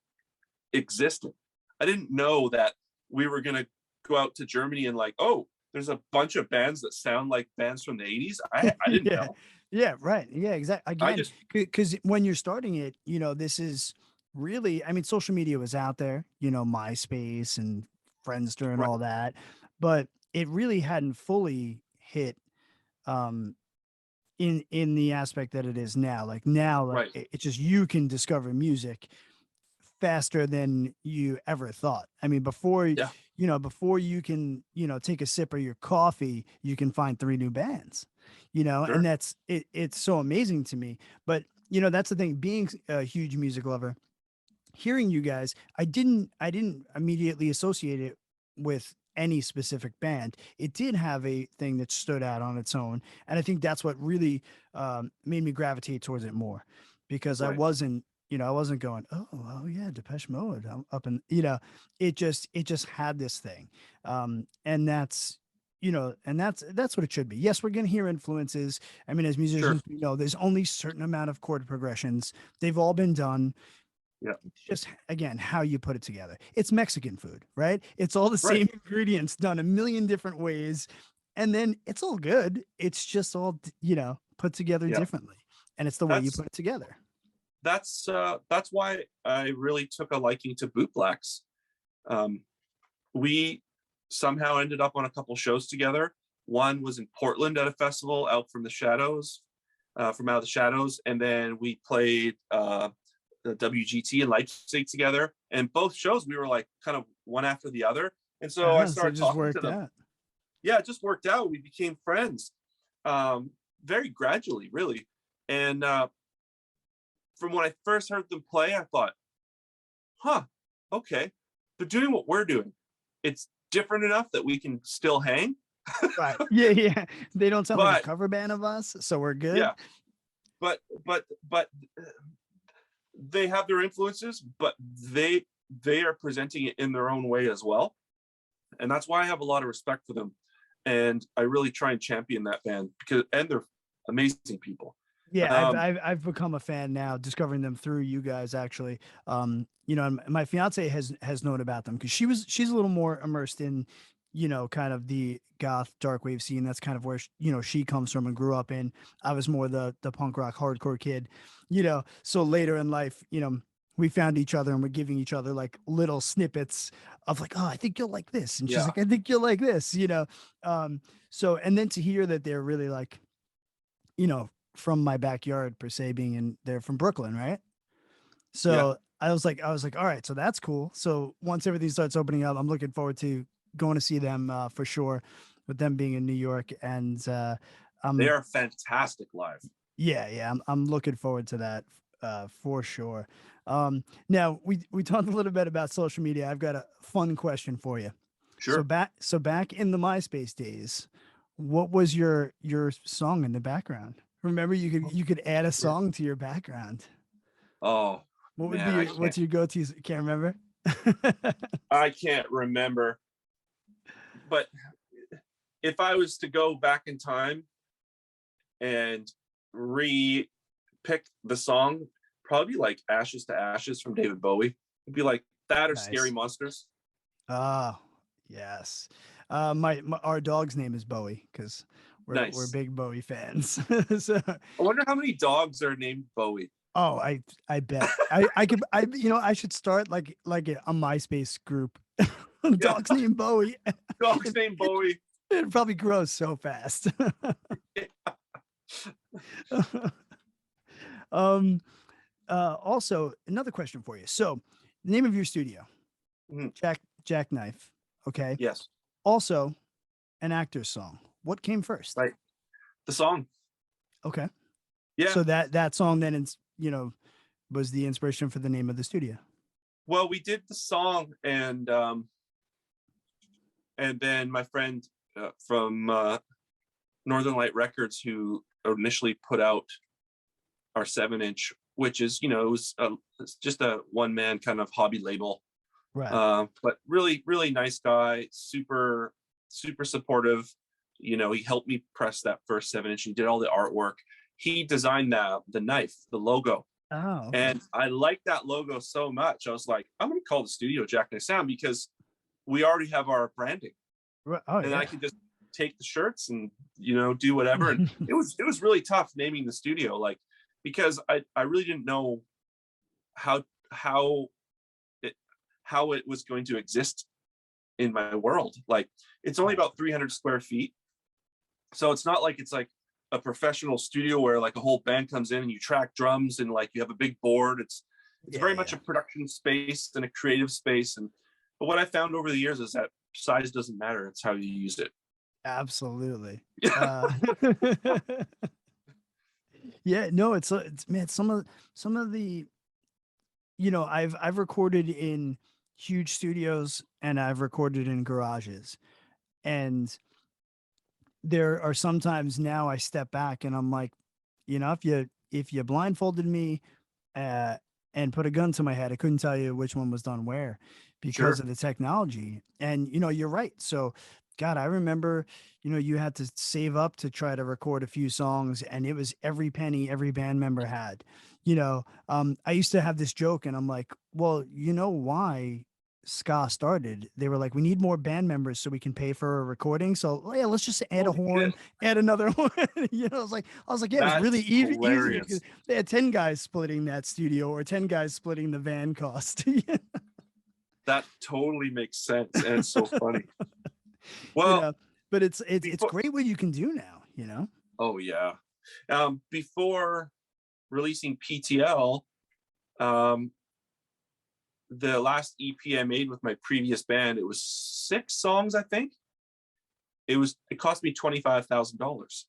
A: existed. I didn't know that we were going to go out to Germany and like, oh, there's a bunch of bands that sound like bands from the 80s. I didn't
B: Yeah.
A: know.
B: Yeah, right. Yeah, exactly.
A: I
B: Again,
A: just
B: because when you're starting it, this is really, I mean, social media was out there, MySpace and Friendster and
A: right,
B: all that, but it really hadn't fully hit, um in the aspect that it is now. Like now, like
A: right,
B: it's just, you can discover music faster than you ever thought. I mean,
A: yeah,
B: before you can, take a sip of your coffee, you can find 3 new bands, and
A: sure,
B: it's so amazing to me. But, that's the thing, being a huge music lover, hearing you guys, I didn't immediately associate it with any specific band. It did have a thing that stood out on its own, and I think that's what really made me gravitate towards it more, because I
A: right,
B: wasn't, I wasn't going, oh yeah, Depeche Mode, I'm up in, it just had this thing, and that's what it should be. Yes, we're gonna hear influences. I mean, as
A: sure,
B: musicians, we know there's only certain amount of chord progressions. They've all been done.
A: yeah,
B: It's just, again, how you put it together. It's Mexican food, right? It's all the
A: right,
B: same ingredients done a million different ways, and then it's all good. It's just all, put together
A: yeah.
B: differently, and it's the way you
A: That's
B: put it together.
A: that's why I really took a liking to Bootblacks. Um, we somehow ended up on a couple shows together. One was in Portland at a festival, Out from the Shadows. from Out of the Shadows, and then we played the WGT in Leipzig together. And both shows we were like kind of one after the other. And so I
B: So it
A: started
B: just
A: talking to
B: worked
A: them.
B: out.
A: Yeah, it just worked out. We became friends very gradually, really. And from when I first heard them play, I thought, huh, okay, they're doing what we're doing. It's different enough that we can still hang.
B: Right. Yeah, yeah. They don't sound like a
A: But
B: cover band of us, so we're good.
A: yeah, but they have their influences, but they are presenting it in their own way as well. And that's why I have a lot of respect for them. And I really try and champion that band and they're amazing people.
B: Yeah, I've become a fan now, discovering them through you guys actually. And my fiance has known about them because she's a little more immersed in, kind of the goth dark wave scene. That's kind of where she comes from and grew up in. I was more the punk rock hardcore kid, So later in life, we found each other and we're giving each other like little snippets of like, oh, I think you'll like this, and she's like, I think you'll like this, So and then to hear that they're really like, from my backyard per se, they're from Brooklyn, right? So I was like, all right, so that's cool. So once everything starts opening up, I'm looking forward to going to see them for sure, with them being in New York. And
A: they are fantastic live.
B: Yeah, I'm looking forward to that for sure. Now we talked a little bit about social media. I've got a fun question for you.
A: Sure.
B: So back in the MySpace days, what was your song in the background? Remember, you could add a song to your background.
A: Oh,
B: What would
A: man,
B: be what's your go-to? Can't remember.
A: I can't remember. But if I was to go back in time and re-pick the song, probably like Ashes to Ashes from David Bowie. It'd be like that or
B: Nice.
A: Scary Monsters.
B: Oh, yes. Our dog's name is Bowie because we're big Bowie fans. So,
A: I wonder how many dogs are named Bowie.
B: oh, I bet I should start like a MySpace group. Dog's named Bowie.
A: Dog's named Bowie.
B: It probably grows so fast. Also, another question for you. So, the name of your studio, Jacknife. Okay.
A: Yes.
B: Also, an actor's song. What came first?
A: Right. The song.
B: Okay.
A: Yeah.
B: So that song then, was the inspiration for the name of the studio.
A: Well, we did the song, and then my friend from Northern Light Records, who initially put out our 7-inch, which is, it was it's just a one-man kind of hobby label.
B: Right.
A: But really, really nice guy, super, super supportive. He helped me press that first 7-inch. He did all the artwork. He designed the knife, the logo.
B: Oh, okay.
A: And I liked that logo so much. I was like, I'm going to call the studio Jacknife Sound because we already have our branding.
B: Right. Oh,
A: and
B: yeah.
A: I could just take the shirts and, do whatever. And it was really tough naming the studio, like, because I really didn't know how it was going to exist in my world. Like, it's only about 300 square feet. So it's not like it's like a professional studio where like a whole band comes in and you track drums and like you have a big board. It's very much a production space and a creative space. But what I found over the years is that size doesn't matter. It's how you use it.
B: Absolutely. Yeah, no, it's man, some of the, I've recorded in huge studios and I've recorded in garages, and there are sometimes now I step back and I'm like, if you blindfolded me and put a gun to my head, I couldn't tell you which one was done where because of the technology. And you're right. So God, I remember, you had to save up to try to record a few songs, and it was every penny every band member had. I used to have this joke, and I'm like, well, why ska started? They were like, we need more band members so we can pay for a recording. So yeah, let's just add a horn, add another horn. I was like, yeah, it was really easy because they had 10 guys splitting that studio or 10 guys splitting the van cost.
A: That totally makes sense, and it's so funny. Well,
B: but it's great what you can do now.
A: Oh yeah. Before releasing PTL, the last EP I made with my previous band, it was 6 songs, I think. It cost me $25,000.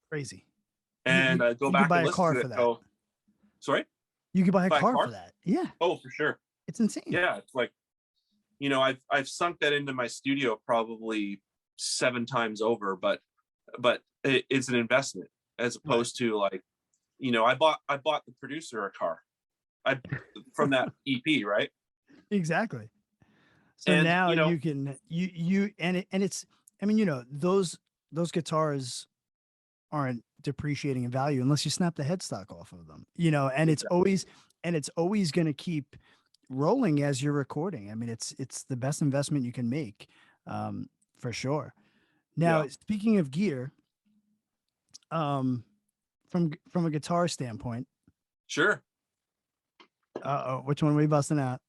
B: Crazy.
A: And I go
B: You could
A: back
B: buy
A: and
B: a
A: listen
B: car
A: to
B: for
A: it.
B: that.
A: Go, sorry?
B: You could buy a
A: Buy a
B: car
A: car?
B: for that. Yeah.
A: Oh, for sure.
B: It's insane.
A: Yeah, it's like, I've sunk that into my studio probably 7 times over, but it's an investment as opposed to like, I bought the producer a car, from that EP, right?
B: Exactly. So
A: And
B: now you can it's, I mean, those guitars aren't depreciating in value unless you snap the headstock off of them, and
A: exactly.
B: it's always going to keep rolling as you're recording. I mean, it's the best investment you can make, for sure. Now,
A: Yeah,
B: speaking of gear, um, from a guitar standpoint,
A: sure.
B: which one are we busting out?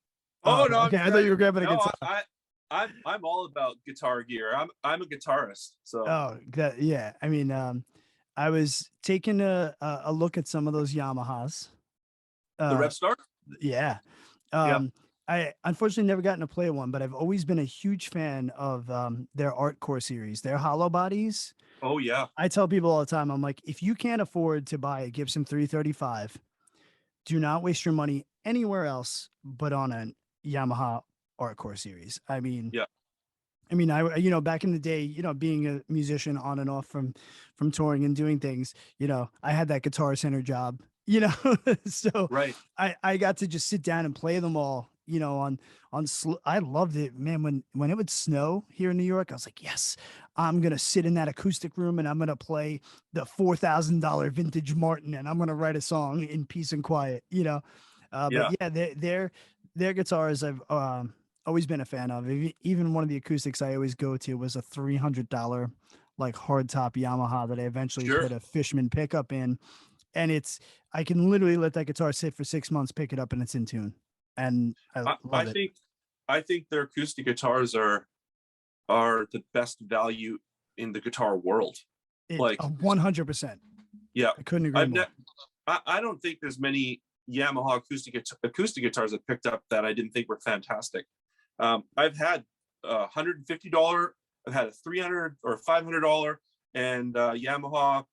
A: Oh no,
B: Okay. I thought you were grabbing a
A: no,
B: guitar.
A: I'm all about guitar gear. I'm a guitarist, so
B: Oh, yeah. I mean, I was taking a look at some of those Yamahas.
A: the
B: Uh,
A: Revstar.
B: yeah.
A: Yeah.
B: I unfortunately never gotten to play one, but I've always been a huge fan of their Art Core series, their hollow bodies.
A: Oh yeah.
B: I tell people all the time, I'm like, if you can't afford to buy a Gibson 335, do not waste your money anywhere else but on a Yamaha Art Core series.
A: Yeah.
B: Back in the day, being a musician on and off from touring and doing things, I had that Guitar Center job, so
A: Right.
B: I got to just sit down and play them all, I loved it, man. When it would snow here in New York, I was like, yes, I'm going to sit in that acoustic room and I'm going to play the $4,000 vintage Martin and I'm going to write a song in peace and quiet, but
A: Yeah.
B: yeah, their guitars I've always been a fan of. Even one of the acoustics I always go to was a $300 like hardtop Yamaha that I eventually
A: Sure.
B: put a Fishman pickup in, and I can literally let that guitar sit for 6 months, pick it up, and it's in tune, and I
A: I
B: love it.
A: think their acoustic guitars are the best value in the guitar world. Like
B: 100%.
A: yeah,
B: I couldn't agree more.
A: I don't think there's many Yamaha acoustic guitars I picked up that I didn't think were fantastic. I've had $150, I've had a $300 or $500, and Yamaha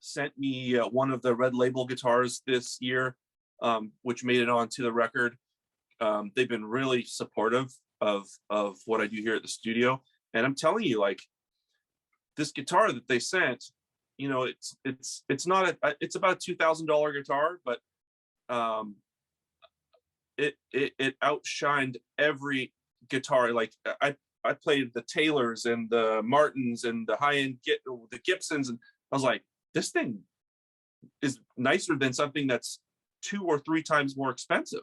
A: sent me one of the Red Label guitars this year, which made it onto the record. They've been really supportive of what I do here at the studio, and I'm telling you, like, this guitar that they sent, it's not it's about $2,000 guitar, but it outshined every guitar. Like I played the Taylors and the Martins and the high-end the Gibsons, and I was like, this thing is nicer than something that's 2 or 3 times more expensive.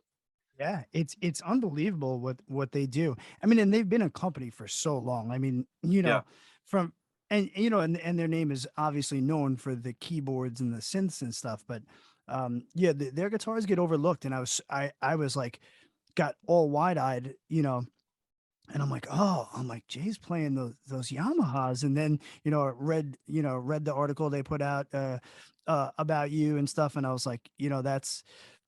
B: Yeah, it's unbelievable what they do. I mean, and they've been a company for so long. I mean,
A: Yeah.
B: from and their name is obviously known for the keyboards and the synths and stuff, but yeah, their guitars get overlooked, and I was like, got all wide-eyed, and I'm like, Jay's playing those Yamahas, and then read the article they put out about you and stuff, and I was like,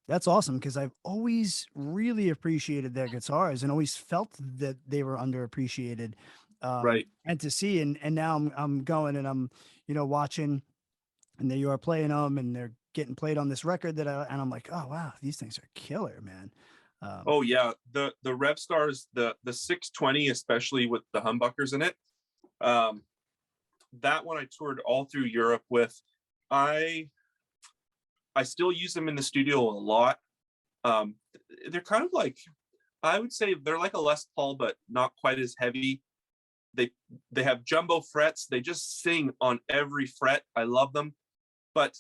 B: that's awesome, because I've always really appreciated their guitars and always felt that they were underappreciated.
A: Right.
B: And to see, and now I'm going and I'm watching, and there you are playing them, and they're getting played on this record and I'm like, oh wow, these things are killer, man.
A: Oh yeah, the Revstars, the 620, especially with the humbuckers in it. That one I toured all through Europe with. I still use them in the studio a lot. They're kind of like, I would say they're like a Les Paul, but not quite as heavy. They have jumbo frets. They just sing on every fret. I love them. But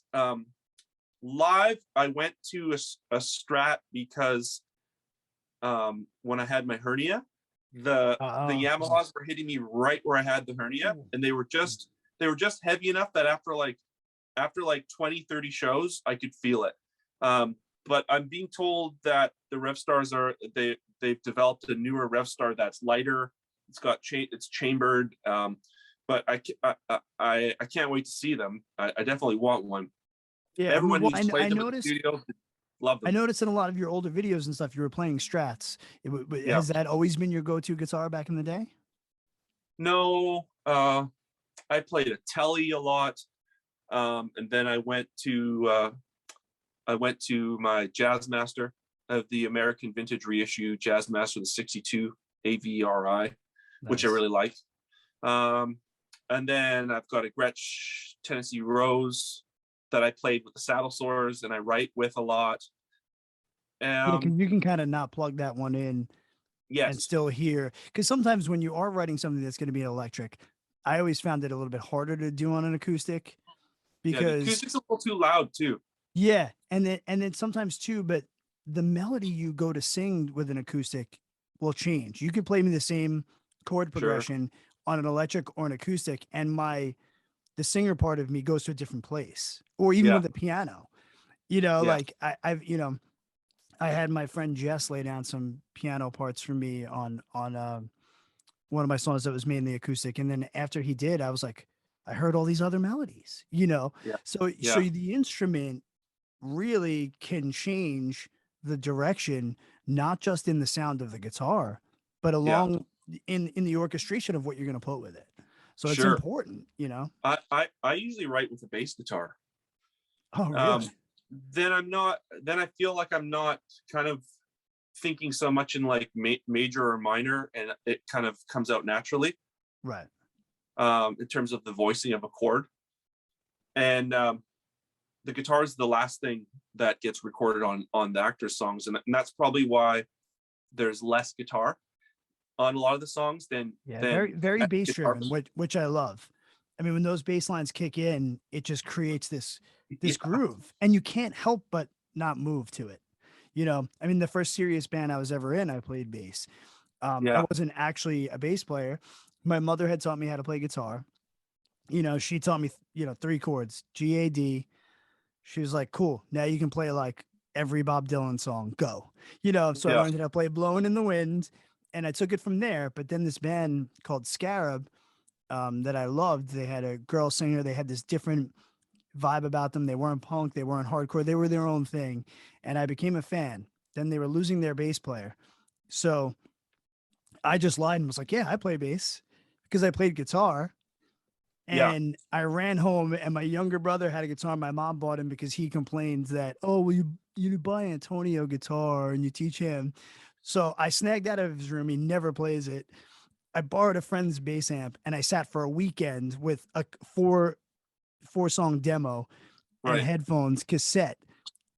A: live, I went to a Strat because when I had my hernia, the Yamahas were hitting me right where I had the hernia, and they were just heavy enough that after like 20, 30 shows, I could feel it. But I'm being told that the Revstars they've developed a newer Revstar that's lighter. It's chambered. but I can't wait to see them. I definitely want one.
B: Yeah,
A: Everyone
B: well,
A: who's
B: I
A: played them at the
B: noticed
A: studio love
B: I
A: them.
B: noticed in a lot of your older videos and stuff, you were playing Strats.
A: Yeah.
B: Has that always been your go-to guitar back in the day?
A: No, I played a Telly a lot, and then I went to my Jazzmaster of the American Vintage Reissue Jazzmaster, the 62 AVRI, which I
B: Nice.
A: really like. Um, and then I've got a Gretsch Tennessee Rose that I played with the saddle sores and I write with a lot.
B: Yeah, because
A: Um,
B: you can kind of not plug that one in and
A: yes,
B: still hear. Because sometimes when you are writing something that's going to be electric, I always found it a little bit harder to do on an acoustic
A: yeah, the
B: because
A: acoustic's a little too loud too.
B: yeah, and then sometimes too, but the melody you go to sing with an acoustic will change. You could play me the same chord
A: Sure.
B: progression on an electric or an acoustic, and the singer part of me goes to a different place. Or even
A: Yeah,
B: with the piano. You know,
A: yeah,
B: like I've I had my friend Jess lay down some piano parts for me on one of my songs that was mainly acoustic, and then after he did, I was like, I heard all these other melodies, you know.
A: yeah,
B: So
A: yeah,
B: the instrument really can change the direction, not just in the sound of the guitar, but
A: yeah.
B: along in the orchestration of what you're going to put with it. So it's
A: Sure.
B: important, you know.
A: I usually write with a bass guitar.
B: Oh,
A: Um,
B: really?
A: then I'm not. Then I feel like I'm not kind of thinking so much in like major or minor, and it kind of comes out naturally
B: Right.
A: in terms of the voicing of a chord. And the guitar is the last thing that gets recorded on the actor's songs, and that's probably why there's less guitar on a lot of the songs
B: Yeah, very
A: than
B: very bass
A: guitar.
B: driven, which I love. I mean, when those bass lines kick in, it just creates this
A: Yeah,
B: groove, and you can't help but not move to it. You know, I mean, the first serious band I was ever in, I played bass. I
A: yeah,
B: wasn't actually a bass player. My mother had taught me how to play guitar. You know, she taught me, three chords, G A D. She was like, "Cool, now you can play like every Bob Dylan song. Go." You know, so I
A: yeah,
B: learned how to play "Blowing in the Wind," and I took it from there. But then this band called Scarab that I loved. They had a girl singer. They had this different vibe about them. They weren't punk. They weren't hardcore. They were their own thing, and I became a fan. Then they were losing their bass player, so I just lied and was like, "Yeah, I play bass," because I played guitar.
A: yeah,
B: And I ran home, and my younger brother had a guitar. My mom bought him because he complained that, oh, well, you buy Antonio a guitar and you teach him. So I snagged out of his room. He never plays it. I borrowed a friend's bass amp, and I sat for a weekend with a four song demo and
A: right,
B: headphones cassette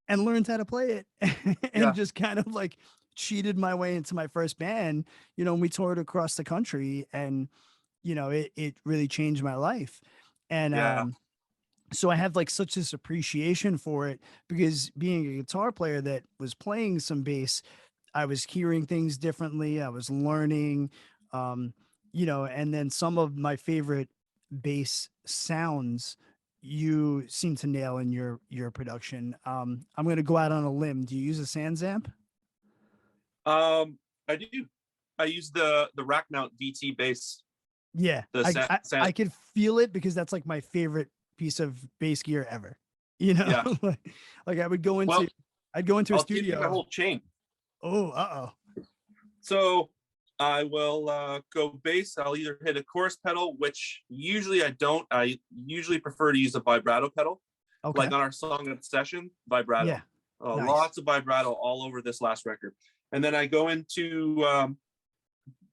B: and learned how to play it and
A: yeah,
B: just kind of like cheated my way into my first band. You know, and we toured across the country, and it really changed my life. And
A: yeah,
B: so I have like such this appreciation for it because being a guitar player that was playing some bass, I was hearing things differently. I was learning, um, and then some of my favorite bass sounds you seem to nail in your production. I'm going to go out on a limb. Do you use a Sans amp?
A: I do. I use the rack mount VT bass.
B: Yeah,
A: The
B: I,
A: San,
B: I
A: San
B: I could feel it because that's like my favorite piece of bass gear ever. You know,
A: Yeah.
B: like
A: Well,
B: I'd go into a
A: I'll give you my
B: studio.
A: whole chain.
B: Oh, uh-oh.
A: So I will go bass. I'll either hit a chorus pedal, which usually I don't. I usually prefer to use a vibrato pedal,
B: Okay.
A: like on our song Obsession,
B: Yeah.
A: vibrato.
B: Nice.
A: Lots of vibrato all over this last record. And then I go into,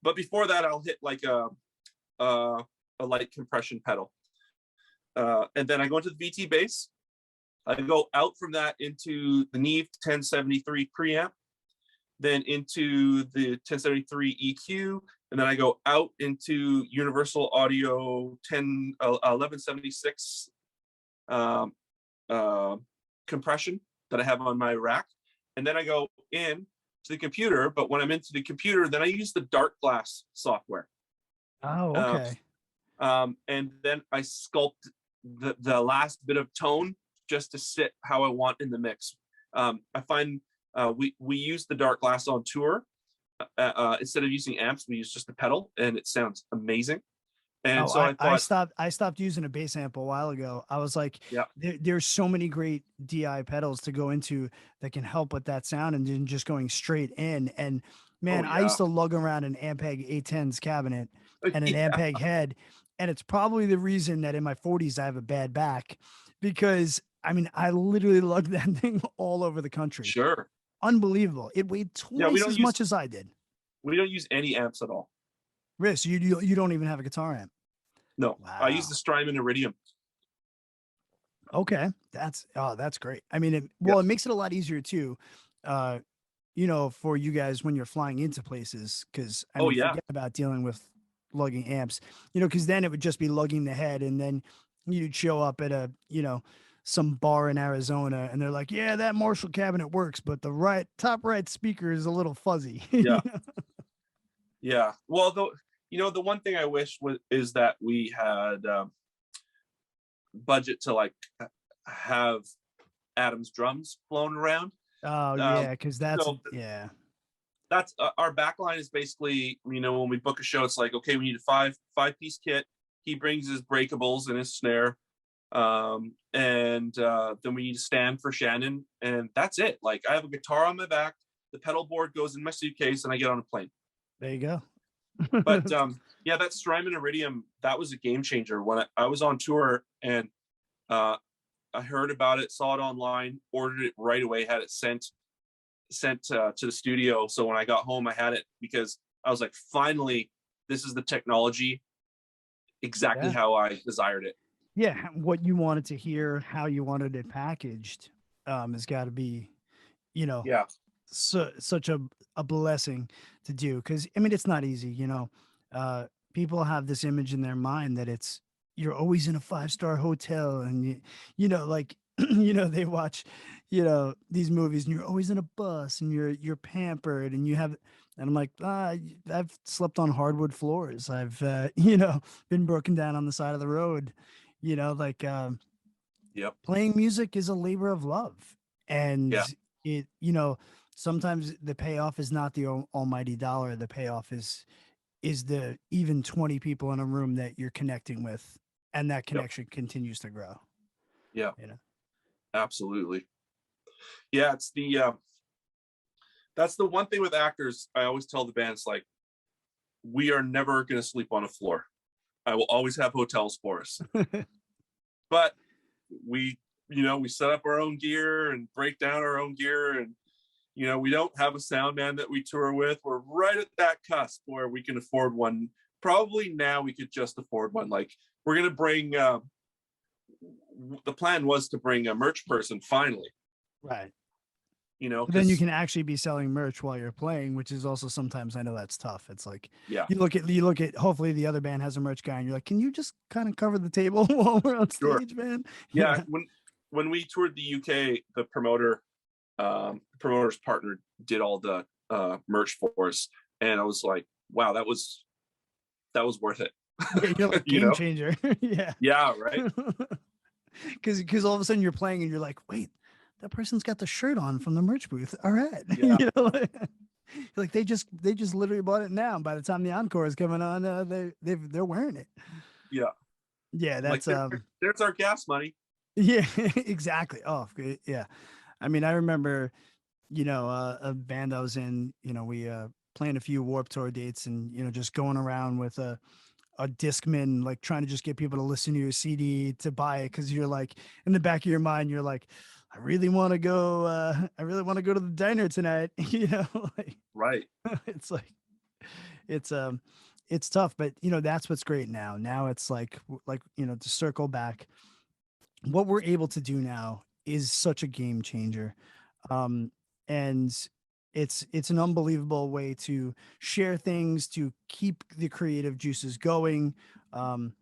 A: but before that, I'll hit like a, a light compression pedal. And then I go into the VT bass. I go out from that into the Neve 1073 preamp, then into the 1073 EQ, and then I go out into Universal Audio 1176 um, uh, compression that I have on my rack, and then I go in to the computer. But when I'm into the computer, then I use the Dark Glass software,
B: Oh,
A: uh,
B: okay.
A: and then I sculpt the last bit of tone just to sit how I want in the mix. I find we use the Dark Glass on tour. Instead of using amps, we use just the pedal, and it sounds amazing. And
B: Oh,
A: so I thought,
B: I stopped using a bass amp a while ago. I was like,
A: yeah,
B: there's so many great DI pedals to go into that can help with that sound and then just going straight in. And
A: oh
B: man, I used
A: yeah,
B: to lug around an Ampeg A10s cabinet and an
A: yeah,
B: Ampeg head. And it's probably the reason that in my 40s I have a bad back because I mean, I literally lugged that thing all over the country.
A: sure.
B: Unbelievable. It weighed
A: Yeah,
B: twice as much as I did.
A: we don't use any amps at all.
B: Riss, you don't even have a guitar amp.
A: No, I use
B: Wow.
A: the Strymon Iridium.
B: Okay. That's great. I mean,
A: Yeah.
B: it makes it a lot easier too, uh, for you guys when you're flying into places. Cause I
A: Oh
B: mean,
A: yeah,
B: forget about dealing with lugging amps, cause then it would just be lugging the head and then you'd show up at some bar in Arizona and they're like, yeah, that Marshall cabinet works, but the top right speaker is a little fuzzy.
A: yeah, yeah. Well, the one thing I wish was is that we had budget to like have Adam's drums flown around.
B: Oh
A: Um,
B: yeah. Cause
A: so
B: yeah.
A: that's our backline is basically, when we book a show, it's like, okay, we need a five-piece kit. He brings his breakables and his snare. And then we need a stand for Shannon, and that's it. Like, I have a guitar on my back, the pedal board goes in my suitcase, and I get on a plane.
B: There you go.
A: But yeah, that Strymon Iridium, that was a game changer. When I was on tour and uh, I heard about it, saw it online, ordered it right away, had it sent to the studio. So when I got home, I had it because I was like, finally, this is the technology exactly
B: Yeah.
A: how I desired it.
B: Yeah, what you wanted to hear, how you wanted it packaged, has got to be, you know,
A: Yeah,
B: such a blessing to do. Because I mean, it's not easy. People have this image in their mind that you're always in a 5-star hotel, and like they watch, these movies, and you're always in a bus, and you're pampered, and you have. And I'm like, I've slept on hardwood floors. I've, been broken down on the side of the road like
A: yep,
B: playing music is a labor of love
A: yeah,
B: and it sometimes the payoff is not the almighty dollar. The payoff is the even 20 people in a room that you're connecting with, and that
A: yep,
B: connection continues to grow
A: yeah,
B: you know
A: absolutely. Yeah, it's the that's the one thing with actors. I always tell the bands, like, we are never going to sleep on a floor. I will always have hotels for us. But we set up our own gear and break down our own gear, and we don't have a sound man that we tour with. We're right at that cusp where we can afford one. Probably now we could just afford one. Like, we're going to bring the plan was to bring a merch person finally,
B: right. But then you
A: because
B: can actually be selling merch while you're playing, which is also sometimes, I know that's tough. It's like
A: yeah,
B: you look at hopefully the other band has a merch guy and you're like, can you just kind of cover the table while we're on
A: sure.
B: stage, man?
A: Yeah,
B: Yeah.
A: when we toured the UK, promoter's partner did all the merch for us, and I was like, wow, that was worth it.
B: Yeah, you're like
A: you
B: game
A: know
B: changer. Yeah.
A: yeah, right.
B: Because all of a sudden you're playing and you're like, wait, that person's got the shirt on from the merch booth. All right.
A: Yeah,
B: Like they just literally bought it now. By the time the encore is coming on, they're wearing it.
A: yeah.
B: Yeah,
A: I'm like,
B: that's
A: there's our gas money.
B: yeah, exactly. Oh, yeah. I mean, I remember, a band I was in, we playing a few Warp Tour dates and, just going around with a Discman, like trying to just get people to listen to your CD to buy it. Cause you're like, in the back of your mind, you're like, I really want to go, I really want to go to the diner tonight. Like
A: Right.
B: it's like, it's, it's tough, but that's what's great now. Now it's like, to circle back, what we're able to do now is such a game changer. Um, and it's an unbelievable way to share things, to keep the creative juices going. Um,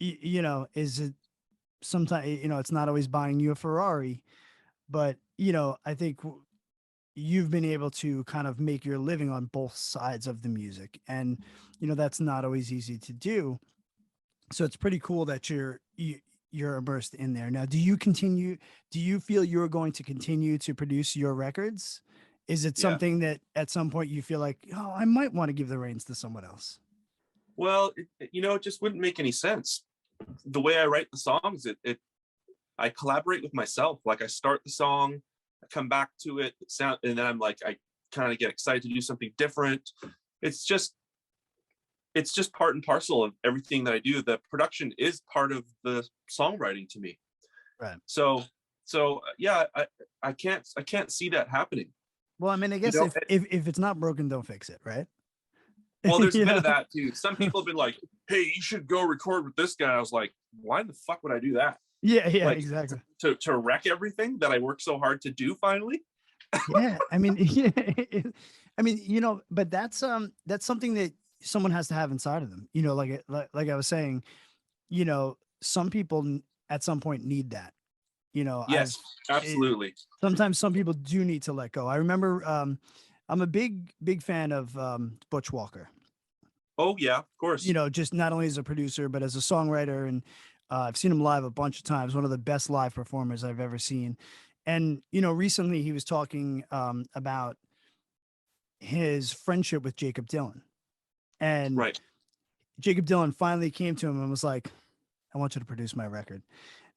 B: is it sometimes, it's not always buying you a Ferrari, but, I think you've been able to kind of make your living on both sides of the music. And, that's not always easy to do. So it's pretty cool that you're immersed in there. Now, do you feel you're going to continue to produce your records? Is it
A: Yeah.
B: something that at some point you feel like, oh, I might want to give the reins to someone else?
A: Well, it just wouldn't make any sense. The way I write the songs, I collaborate with myself. Like I start the song, I come back to it, and then I'm like, I kind of get excited to do something different. It's just part and parcel of everything that I do. The production is part of the songwriting to me.
B: Right.
A: So yeah, I can't see that happening.
B: Well, I mean, I guess if it's not broken, don't fix it, right?
A: Well, there's a
B: You
A: bit
B: know?
A: of that too. Some people have been like, "Hey, you should go record with this guy." I was like, "Why the fuck would I do that?
B: Yeah, yeah,
A: Like
B: exactly.
A: to wreck everything that I worked so hard to do finally?"
B: Yeah, I mean, yeah, I mean, but that's something that someone has to have inside of them. Like I was saying, some people at some point need that.
A: Yes, absolutely.
B: Sometimes some people do need to let go. I remember, I'm a big fan of Butch Walker.
A: Oh yeah, of course.
B: Just not only as a producer but as a songwriter, and I've seen him live a bunch of times. One of the best live performers I've ever seen. And recently he was talking about his friendship with Jacob Dylan, and
A: Right.
B: Jacob Dylan finally came to him and was like, "I want you to produce my record."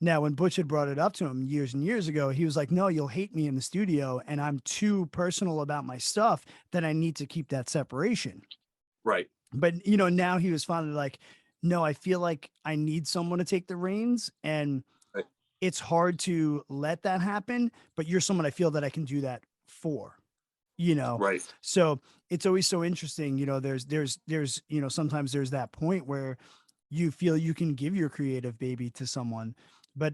B: Now, when Butch had brought it up to him years and years ago, he was like, "No, you'll hate me in the studio, and I'm too personal about my stuff that I need to keep that separation."
A: Right.
B: But now he was finally like, "No, I feel like I need someone to take the reins, and
A: Right.
B: it's hard to let that happen, but you're someone I feel that I can do that for."
A: Right.
B: So it's always so interesting. There's sometimes there's that point where you feel you can give your creative baby to someone, but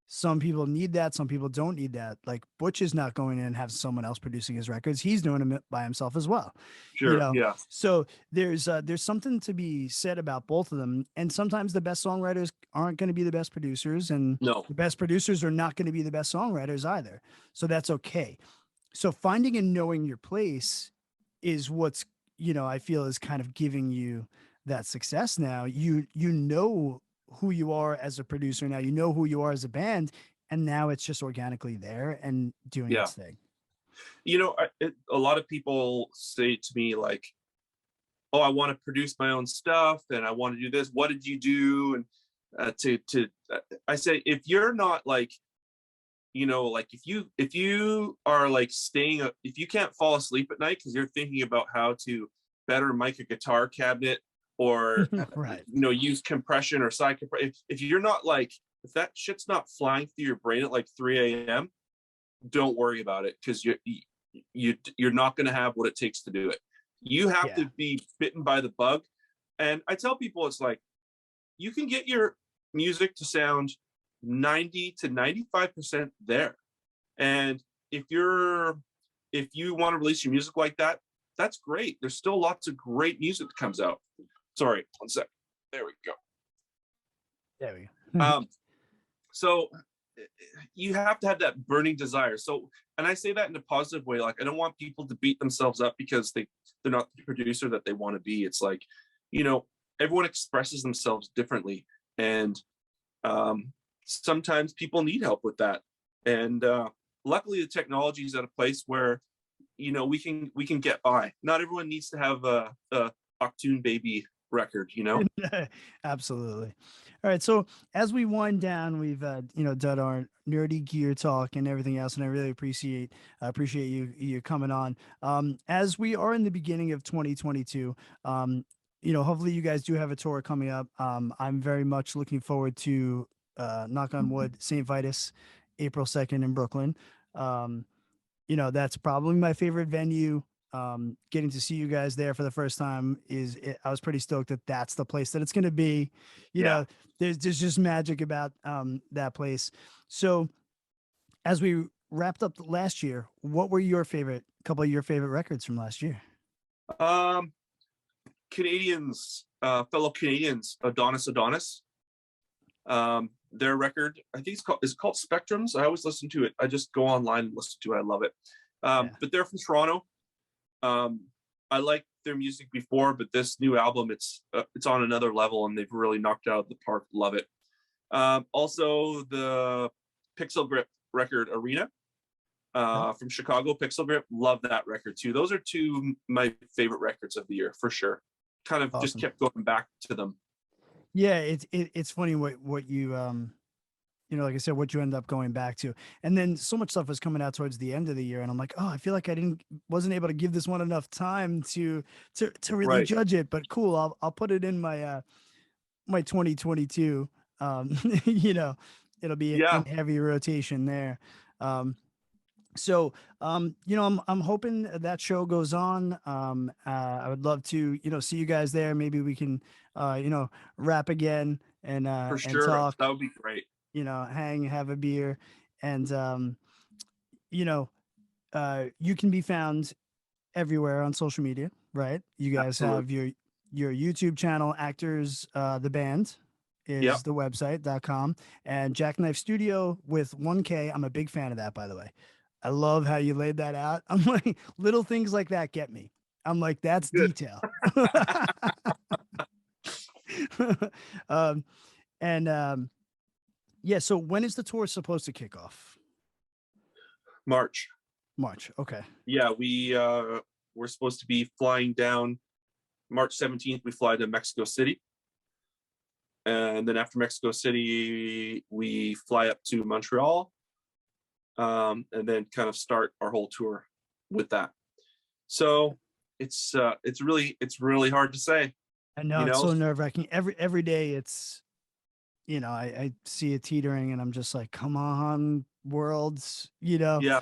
B: some people need that, some people don't need that. Like Butch is not going in and have someone else producing his records. He's doing them by himself as well.
A: Sure. Yeah.
B: So there's something to be said about both of them. And sometimes the best songwriters aren't going to be the best producers, and
A: No.
B: the best producers are not going to be the best songwriters either. So that's okay. So finding and knowing your place is what's, I feel is kind of giving you that success now. You know who you are as a producer now, you know who you are as a band, and now it's just organically there and doing
A: Yeah.
B: its thing.
A: A lot of people say to me like, "Oh, I want to produce my own stuff and I want to do this. What did you do?" And I say, if you're not like, like if you are like if you can't fall asleep at night because you're thinking about how to better mic a guitar cabinet, or
B: Right.
A: use compression or side compression, if you're not like, if that shit's not flying through your brain at like 3 a.m., don't worry about it, because you're not going to have what it takes to do it. You have
B: Yeah.
A: to be bitten by the bug. And I tell people, it's like, you can get your music to sound 90 to 95% there. And if you want to release your music like that, that's great. There's still lots of great music that comes out. Sorry, one sec. There we go.
B: There we go.
A: So you have to have that burning desire. So, and I say that in a positive way. Like, I don't want people to beat themselves up because they're not the producer that they want to be. It's like, everyone expresses themselves differently, and sometimes people need help with that. And luckily, the technology is at a place where we can get by. Not everyone needs to have a Octoon Baby record.
B: Absolutely. All right. So as we wind down, we've done our nerdy gear talk and everything else, and I really appreciate you coming on. As we are in the beginning of 2022, hopefully you guys do have a tour coming up. I'm very much looking forward to knock on wood, St. Vitus, April 2nd in Brooklyn. That's probably my favorite venue. Getting to see you guys there for the first time I was pretty stoked that that's the place that it's going to be. There's just magic about that place. So as we wrapped up last year, what were couple of your favorite records from last year?
A: Canadians, fellow Canadians, Adonis. Their record, I think is called Spectrums. I always listen to it. I just go online and listen to it. I love it. But they're from Toronto. I liked their music before, but this new album, it's on another level, and they've really knocked out of the park. Love it. Also, the Pixel Grip record, Arena, from Chicago. Pixel Grip, love that record too. Those are two of my favorite records of the year for sure. kind of just
B: Awesome.
A: kept going back to them.
B: Yeah, it's funny what you like I said, what you end up going back to. And then so much stuff was coming out towards the end of the year, and I'm like, oh, I feel like I wasn't able to give this one enough time to really
A: Right.
B: judge it. But cool, I'll put it in my 2022. You know, it'll be
A: Yeah,
B: in heavy rotation there. Um, I'm hoping that show goes on. I would love to, see you guys there. Maybe we can, rap again and
A: for sure.
B: talk,
A: That would be great.
B: hang, have a beer. And, you know, you can be found everywhere on social media, right? You guys
A: Absolutely.
B: have your YouTube channel, Actors, the band is
A: Yep.
B: the website.com, and Jacknife Studio with 1K. I'm a big fan of that, by the way. I love how you laid that out. I'm like, little things like that get me. I'm like, that's
A: Good.
B: detail. um, and yeah, so when is the tour supposed to kick off?
A: March.
B: March. Okay.
A: Yeah, we're supposed to be flying down March 17th. We fly to Mexico City, and then after Mexico City, we fly up to Montreal, and then kind of start our whole tour with that. So it's really hard to say,
B: I know
A: you
B: it's
A: know.
B: so nerve wracking. Every day it's I see it teetering and I'm just like, come on, worlds,
A: Yeah,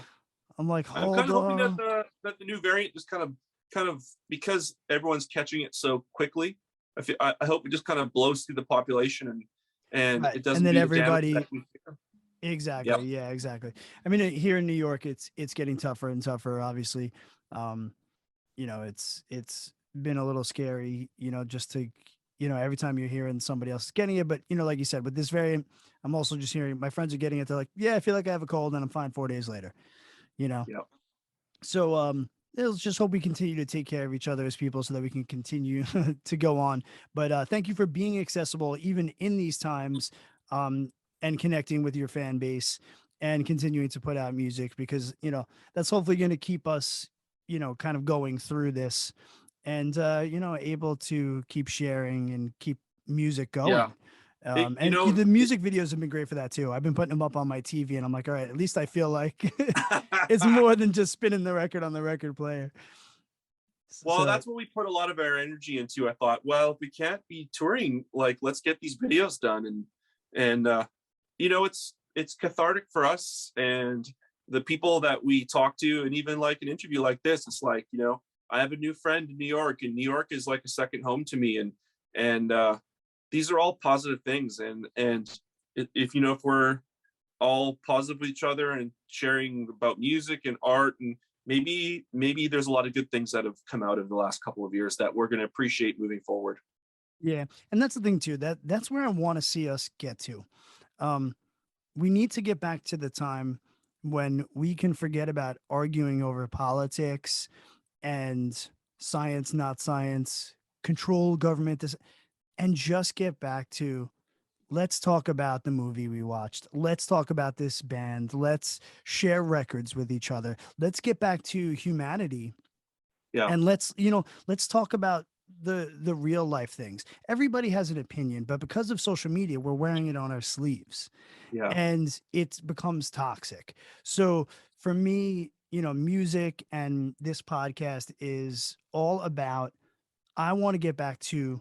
B: I'm like,
A: I'm kind
B: hold
A: of hoping that
B: on.
A: the new variant just kind of because everyone's catching it so quickly. I hope it just kind of blows through the population and
B: Right.
A: it
B: And
A: doesn't
B: then
A: do the damage that
B: everybody,
A: we.
B: exactly.
A: Yep.
B: Yeah, exactly. I mean, here in New York, it's getting tougher and tougher, obviously. Um, it's been a little scary, just to, every time you're hearing somebody else getting it. But, like you said, with this variant, I'm also just hearing my friends are getting it. They're like, yeah, I feel like I have a cold and I'm fine 4 days later, you know?
A: Yep.
B: So, let's just hope we continue to take care of each other as people so that we can continue to go on. But thank you for being accessible even in these times, um, and connecting with your fan base and continuing to put out music because, that's hopefully going to keep us, kind of going through this and, able to keep sharing and keep music
A: Yeah.
B: going.
A: It, you
B: And
A: know,
B: the music videos have been great for that too. I've been putting them up on my TV and I'm like, all right, at least I feel like it's more than just spinning the record on the record player.
A: well,
B: So
A: that's what we put a lot of our energy into. I thought, well, if we can't be touring, like let's get these videos done, and it's cathartic for us and the people that we talk to, and even like an interview like this, it's like I have a new friend in New York, and New York is like a second home to me, and these are all positive things, and if we're all positive with each other and sharing about music and art, and maybe there's a lot of good things that have come out of the last couple of years that we're going to appreciate moving forward.
B: yeah, and that's the thing too. That's where I want to see us get to. Um, we need to get back to the time when we can forget about arguing over politics and science, not science, control government, this, and just get back to let's talk about the movie we watched. Let's talk about this band. Let's share records with each other. Let's get back to humanity
A: Yeah.
B: and let's talk about the real life things. Everybody has an opinion, but because of social media, we're wearing it on our sleeves
A: Yeah.
B: and it becomes toxic. So for me, music and this podcast is all about I want to get back to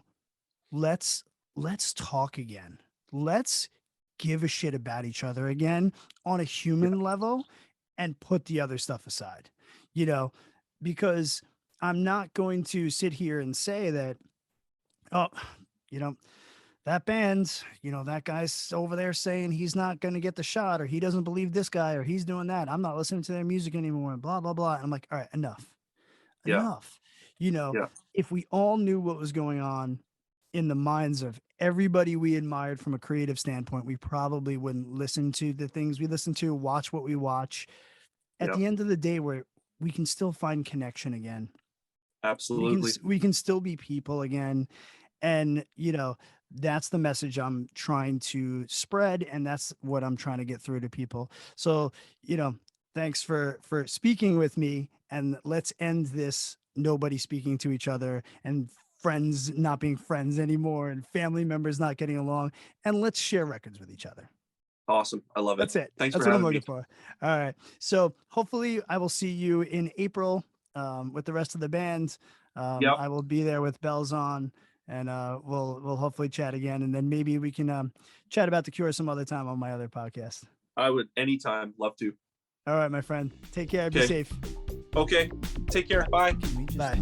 B: let's let's talk again. Let's give a shit about each other again on a
A: Yeah.
B: human level and put the other stuff aside. You know, because I'm not going to sit here and say that oh, you know, that band, that guy's over there saying he's not going to get the shot or he doesn't believe this guy or he's doing that. I'm not listening to their music anymore and blah blah blah. And I'm like, all right, enough.
A: Yeah.
B: Enough. You know,
A: Yeah.
B: if we all knew what was going on in the minds of everybody we admired from a creative standpoint, we probably wouldn't listen to the things we listen to, watch what we watch. At
A: Yeah.
B: the end of the day, where we can still find connection again.
A: Absolutely.
B: We can still be people again. And, that's the message I'm trying to spread. And that's what I'm trying to get through to people. So, thanks for speaking with me. And let's end this nobody speaking to each other and friends not being friends anymore and family members not getting along, and let's share records with each other.
A: Awesome. I love it.
B: That's it.
A: Thanks
B: That's
A: for
B: what I'm
A: having
B: looking
A: me.
B: for. All right. So hopefully I will see you in April with the rest of the band.
A: Yep.
B: I will be there with bells on, and we'll hopefully chat again, and then maybe we can chat about The Cure some other time on my other podcast.
A: I would anytime love to.
B: All right, my friend. Take care. Be
A: Okay.
B: safe.
A: Okay. Take care. Bye.
B: Bye.